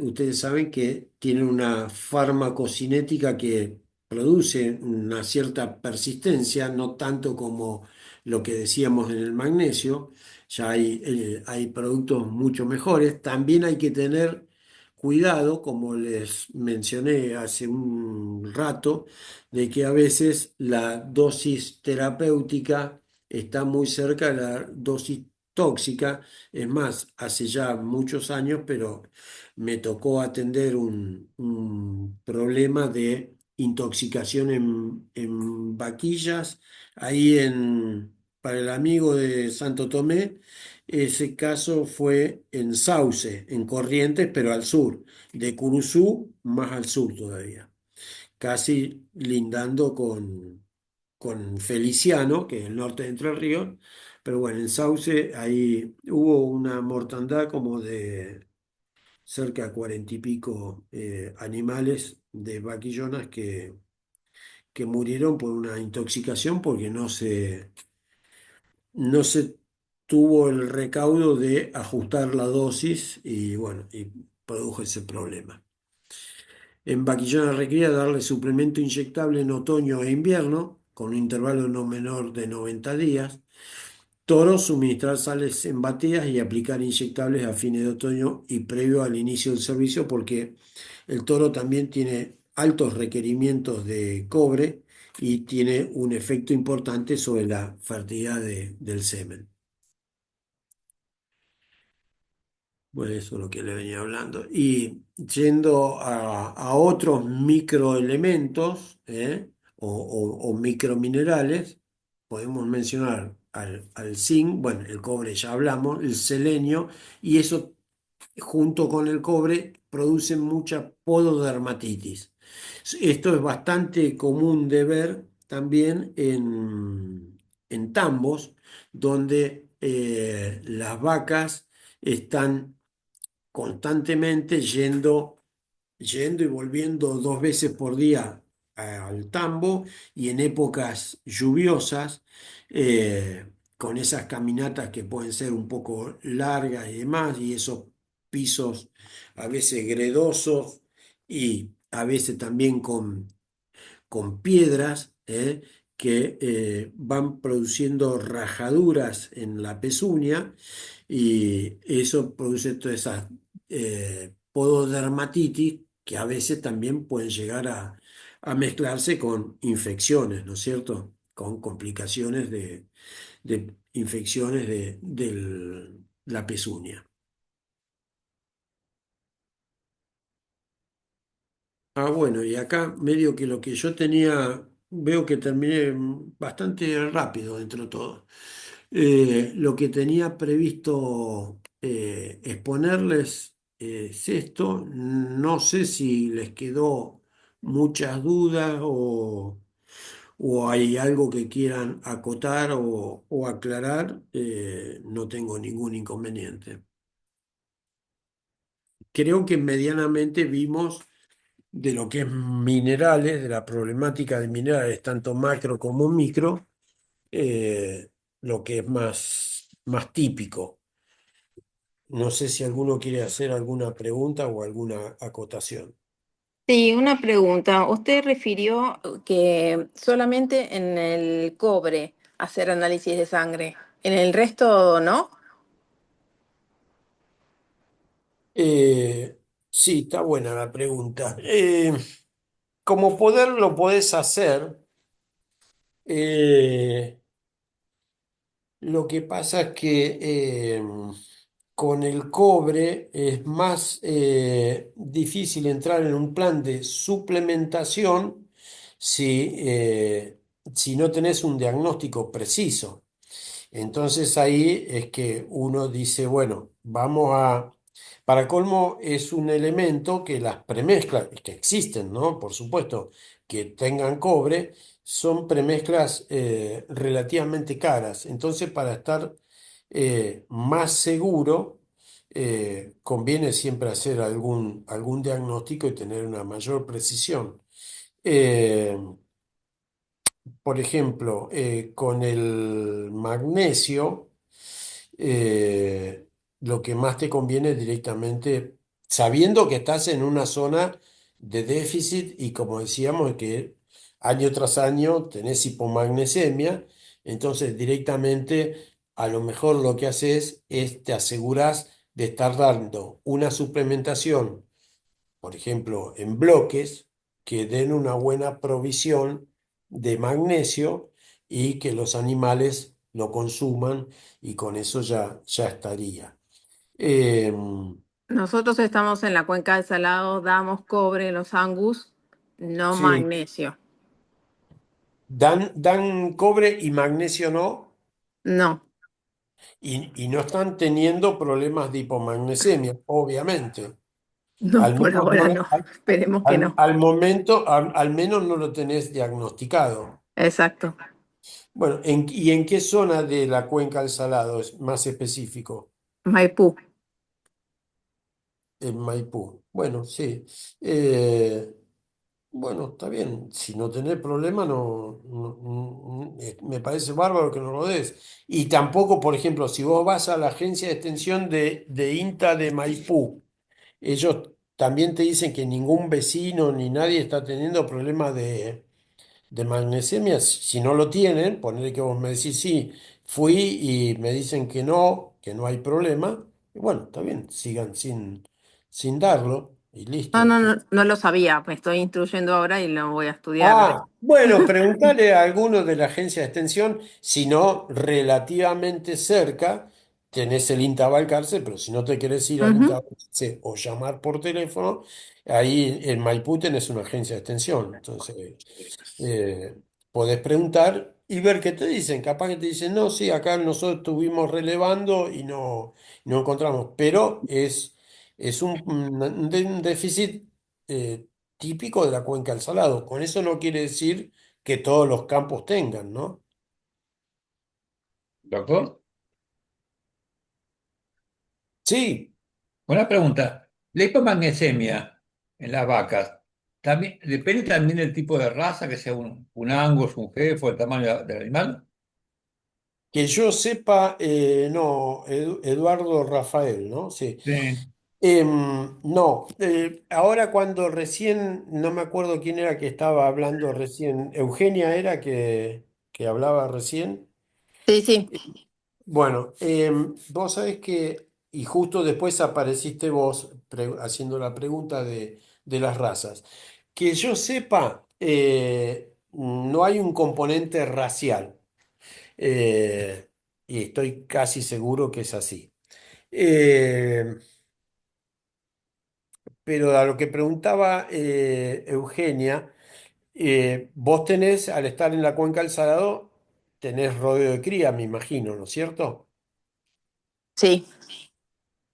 ustedes saben que tienen una farmacocinética que produce una cierta persistencia, no tanto como lo que decíamos en el magnesio. Ya hay productos mucho mejores. También hay que tener cuidado, como les mencioné hace un rato, de que a veces la dosis terapéutica está muy cerca de la dosis tóxica. Es más, hace ya muchos años, pero me tocó atender un problema de intoxicación en vaquillas, ahí para el amigo de Santo Tomé. Ese caso fue en Sauce, en Corrientes, pero al sur, de Curuzú más al sur todavía, casi lindando con Feliciano, que es el norte de Entre Ríos. Pero bueno, en Sauce ahí hubo una mortandad como de cerca de 40 y pico animales de vaquillonas que murieron por una intoxicación porque no se tuvo el recaudo de ajustar la dosis y bueno, y produjo ese problema. En vaquillonas requería darle suplemento inyectable en otoño e invierno, con un intervalo no menor de 90 días. Toro, suministrar sales en bateas y aplicar inyectables a fines de otoño y previo al inicio del servicio, porque el toro también tiene altos requerimientos de cobre y tiene un efecto importante sobre la fertilidad del semen. Bueno, eso es lo que le venía hablando. Y yendo a otros microelementos, o microminerales, podemos mencionar al zinc, bueno, el cobre ya hablamos, el selenio, y eso junto con el cobre produce mucha pododermatitis. Esto es bastante común de ver también en tambos, donde las vacas están constantemente yendo y volviendo 2 veces por día al tambo, y en épocas lluviosas, con esas caminatas que pueden ser un poco largas y demás, y esos pisos a veces gredosos y a veces también con piedras, que van produciendo rajaduras en la pezuña, y eso produce todas esas pododermatitis que a veces también pueden llegar a mezclarse con infecciones, ¿no es cierto? Con complicaciones de infecciones de la pezuña. Ah, bueno, y acá medio que lo que yo tenía, veo que terminé bastante rápido dentro de todo. Lo que tenía previsto exponerles es esto. No sé si les quedó muchas dudas o hay algo que quieran acotar o aclarar. No tengo ningún inconveniente. Creo que medianamente vimos de lo que es minerales, de la problemática de minerales, tanto macro como micro, lo que es más típico. No sé si alguno quiere hacer alguna pregunta o alguna acotación. Sí, una pregunta. Usted refirió que solamente en el cobre hacer análisis de sangre, en el resto no. Sí, está buena la pregunta. Como poder lo podés hacer, eh, lo que pasa es que con el cobre es más difícil entrar en un plan de suplementación si no tenés un diagnóstico preciso. Entonces ahí es que uno dice, bueno, para colmo es un elemento que las premezclas, que existen, ¿no? Por supuesto, que tengan cobre, son premezclas relativamente caras. Entonces, para estar más seguro, conviene siempre hacer algún diagnóstico y tener una mayor precisión. Eh, por ejemplo, con el magnesio, lo que más te conviene es directamente, sabiendo que estás en una zona de déficit y como decíamos, que año tras año tenés hipomagnesemia, entonces directamente a lo mejor lo que haces es te aseguras de estar dando una suplementación, por ejemplo, en bloques, que den una buena provisión de magnesio y que los animales lo consuman y con eso ya estaría. Nosotros estamos en la cuenca del Salado, damos cobre en los Angus, no Sí, magnesio. dan cobre y magnesio no, No, y no están teniendo problemas de hipomagnesemia, obviamente. no, Al por menos no ahora no. Esperemos que no. al momento, al menos no lo tenés diagnosticado. Exacto. Bueno, ¿y en qué zona de la cuenca del Salado es más específico? Maipú. En Maipú. Bueno, sí. Eh, bueno, está bien. Si no tenés problema, me parece bárbaro que no lo des. Y tampoco, por ejemplo, si vos vas a la agencia de extensión de INTA de Maipú, ellos también te dicen que ningún vecino ni nadie está teniendo problemas de magnesemia. Si no lo tienen, ponele que vos me decís sí, fui y me dicen que no hay problema. Y bueno, está bien, sigan sin darlo y No, listo. no, no, no lo sabía. Me estoy instruyendo ahora y lo voy a estudiar. Ah, bueno, preguntale a alguno de la agencia de extensión, si no, relativamente cerca, tenés el INTA Balcarce, pero si no te querés ir al INTA Ujú. Balcarce o llamar por teléfono, ahí en Maipú tenés una agencia de extensión. Entonces, eh, podés preguntar y ver qué te dicen. Capaz que te dicen, no, sí, acá nosotros estuvimos relevando y no encontramos, pero es un déficit típico de la cuenca del Salado. Con eso no quiere decir que todos los campos tengan, ¿no? Doctor, Sí, una pregunta. La hipomagnesemia en las vacas, también, ¿depende también del tipo de raza, que sea un Angus, un jefe o el tamaño del animal? que yo sepa, no, Eduardo Rafael, ¿no? Sí. Sí, No, ahora cuando recién, no me acuerdo quién era que estaba hablando recién, Eugenia era que hablaba recién. Sí, sí. Bueno, vos sabés que, y justo después apareciste vos haciendo la pregunta de las razas. Que yo sepa, no hay un componente racial, eh, y estoy casi seguro que es así. Eh, pero a lo que preguntaba Eugenia, vos tenés, al estar en la cuenca del Salado, tenés rodeo de cría, me imagino, ¿no es cierto? Sí.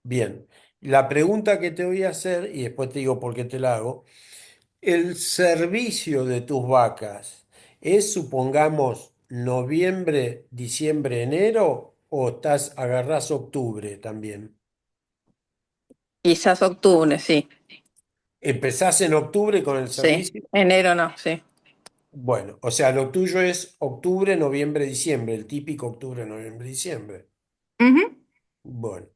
Bien. La pregunta que te voy a hacer, y después te digo por qué te la hago, ¿el servicio de tus vacas es, supongamos, noviembre, diciembre, enero, o agarrás octubre también? Quizás octubre, sí. ¿Empezás en octubre con el Sí. servicio? Enero no, sí. Bueno, o sea, lo tuyo es octubre, noviembre, diciembre, el típico octubre, noviembre, diciembre. Ujú. Bueno,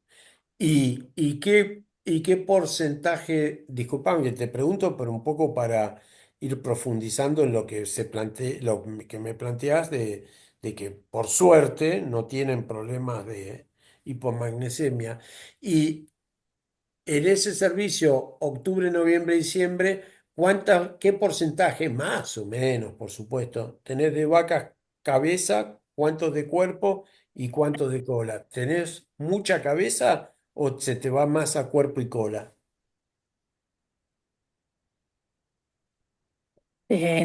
¿y qué porcentaje, disculpame que te pregunto, pero un poco para ir profundizando en lo que lo que me planteas de que por suerte no tienen problemas de hipomagnesemia? Y en ese servicio, octubre, noviembre, diciembre, qué porcentaje, más o menos, por supuesto, tenés de vacas cabeza, cuántos de cuerpo y cuántos de cola? ¿Tenés mucha cabeza o se te va más a cuerpo y cola?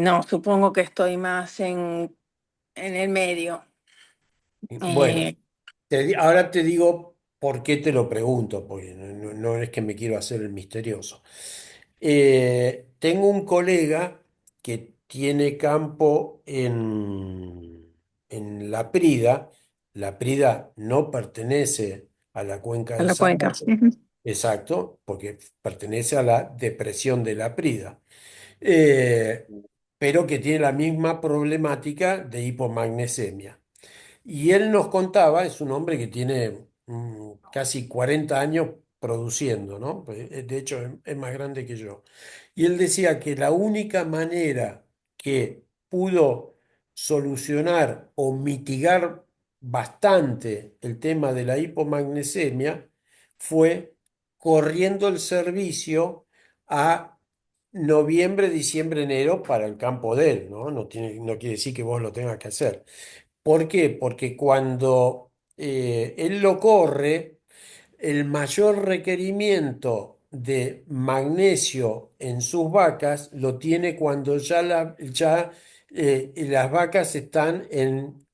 No, supongo que estoy más en el medio. Bueno, Eh, ahora te digo por qué te lo pregunto, porque no es que me quiero hacer el misterioso. Tengo un colega que tiene campo en La Prida. La Prida no pertenece a la cuenca a del la cuenca. Salado, Ujú. exacto, porque pertenece a la depresión de La Prida, eh, pero que tiene la misma problemática de hipomagnesemia. Y él nos contaba, es un hombre que tiene casi 40 años produciendo, ¿no? De hecho, es más grande que yo. Y él decía que la única manera que pudo solucionar o mitigar bastante el tema de la hipomagnesemia fue corriendo el servicio a noviembre, diciembre, enero para el campo de él, ¿no? No quiere decir que vos lo tengas que hacer. ¿Por qué? Porque cuando él lo corre, el mayor requerimiento de magnesio en sus vacas lo tiene cuando las vacas están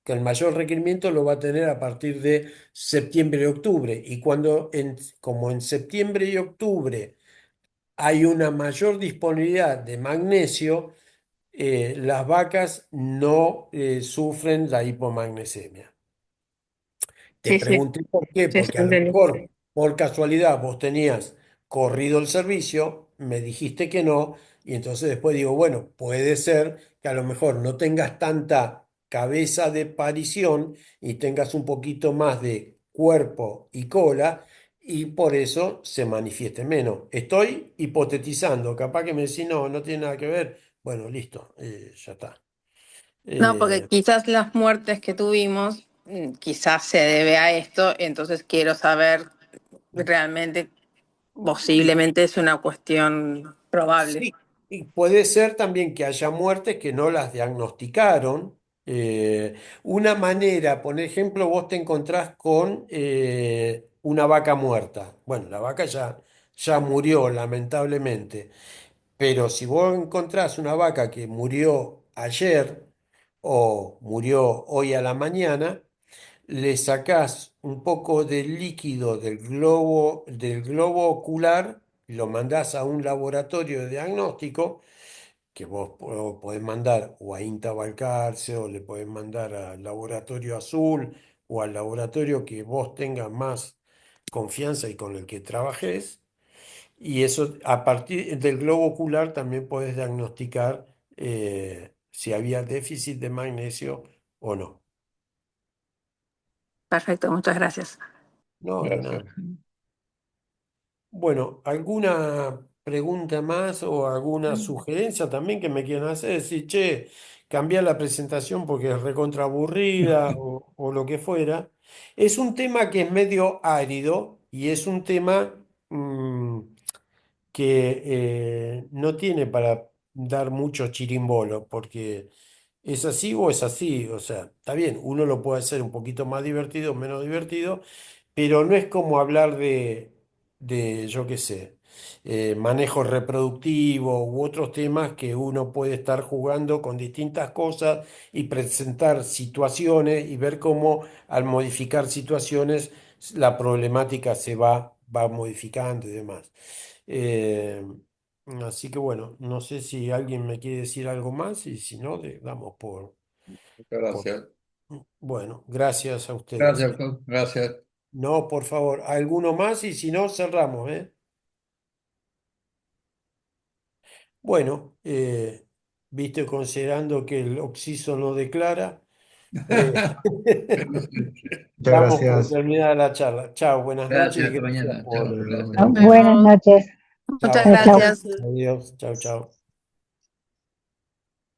que el mayor requerimiento lo va a tener a partir de septiembre y octubre. Y como en septiembre y octubre hay una mayor disponibilidad de magnesio, las vacas no sufren la hipomagnesemia. Te Sí, sí, pregunté por qué, sí, sí, porque a lo entendí. mejor por casualidad vos tenías corrido el servicio, me dijiste que no, y entonces después digo, bueno, puede ser que a lo mejor no tengas tanta cabeza de parición y tengas un poquito más de cuerpo y cola, y por eso se manifieste menos. Estoy hipotetizando, capaz que me decís, no, no tiene nada que ver. Bueno, listo, ya está. No, porque Eh, quizás las muertes que tuvimos, quizás se debe a esto, entonces quiero saber realmente, posiblemente es una cuestión probable. Sí, y puede ser también que haya muertes que no las diagnosticaron. Una manera, por ejemplo, vos te encontrás con una vaca muerta. Bueno, la vaca ya murió, lamentablemente. Pero si vos encontrás una vaca que murió ayer o murió hoy a la mañana, le sacás un poco del líquido del globo ocular, lo mandás a un laboratorio de diagnóstico, que vos podés mandar o a INTA Balcarce, o le podés mandar al laboratorio azul, o al laboratorio que vos tengas más confianza y con el que trabajés. Y eso, a partir del globo ocular, también podés diagnosticar si había déficit de magnesio o no. Perfecto, muchas gracias. No, de Gracias. nada. Bueno, ¿alguna pregunta más o alguna sugerencia también que me quieran hacer? Decir, che, cambiar la presentación porque es recontra aburrida o lo que fuera. Es un tema que es medio árido y es un tema que no tiene para dar mucho chirimbolo, porque es así o es así. O sea, está bien, uno lo puede hacer un poquito más divertido, menos divertido, pero no es como hablar de yo qué sé, manejo reproductivo u otros temas que uno puede estar jugando con distintas cosas y presentar situaciones y ver cómo al modificar situaciones la problemática va modificando y demás. Eh, Así que bueno, no sé si alguien me quiere decir algo más y si no, damos Muchas por... gracias. Bueno, gracias a ustedes. Gracias, gracias. No, por favor, alguno más y si no, cerramos, ¿eh? Bueno, viste, considerando que el Oxiso no declara, eh, Muchas damos por gracias. terminada la charla. Chao, buenas noches Gracias, y hasta gracias mañana. Hasta Chao, por luego. gracias. Nos Buenas vemos. noches. Muchas Chao, Chao, chao. gracias. adiós, chao, chao.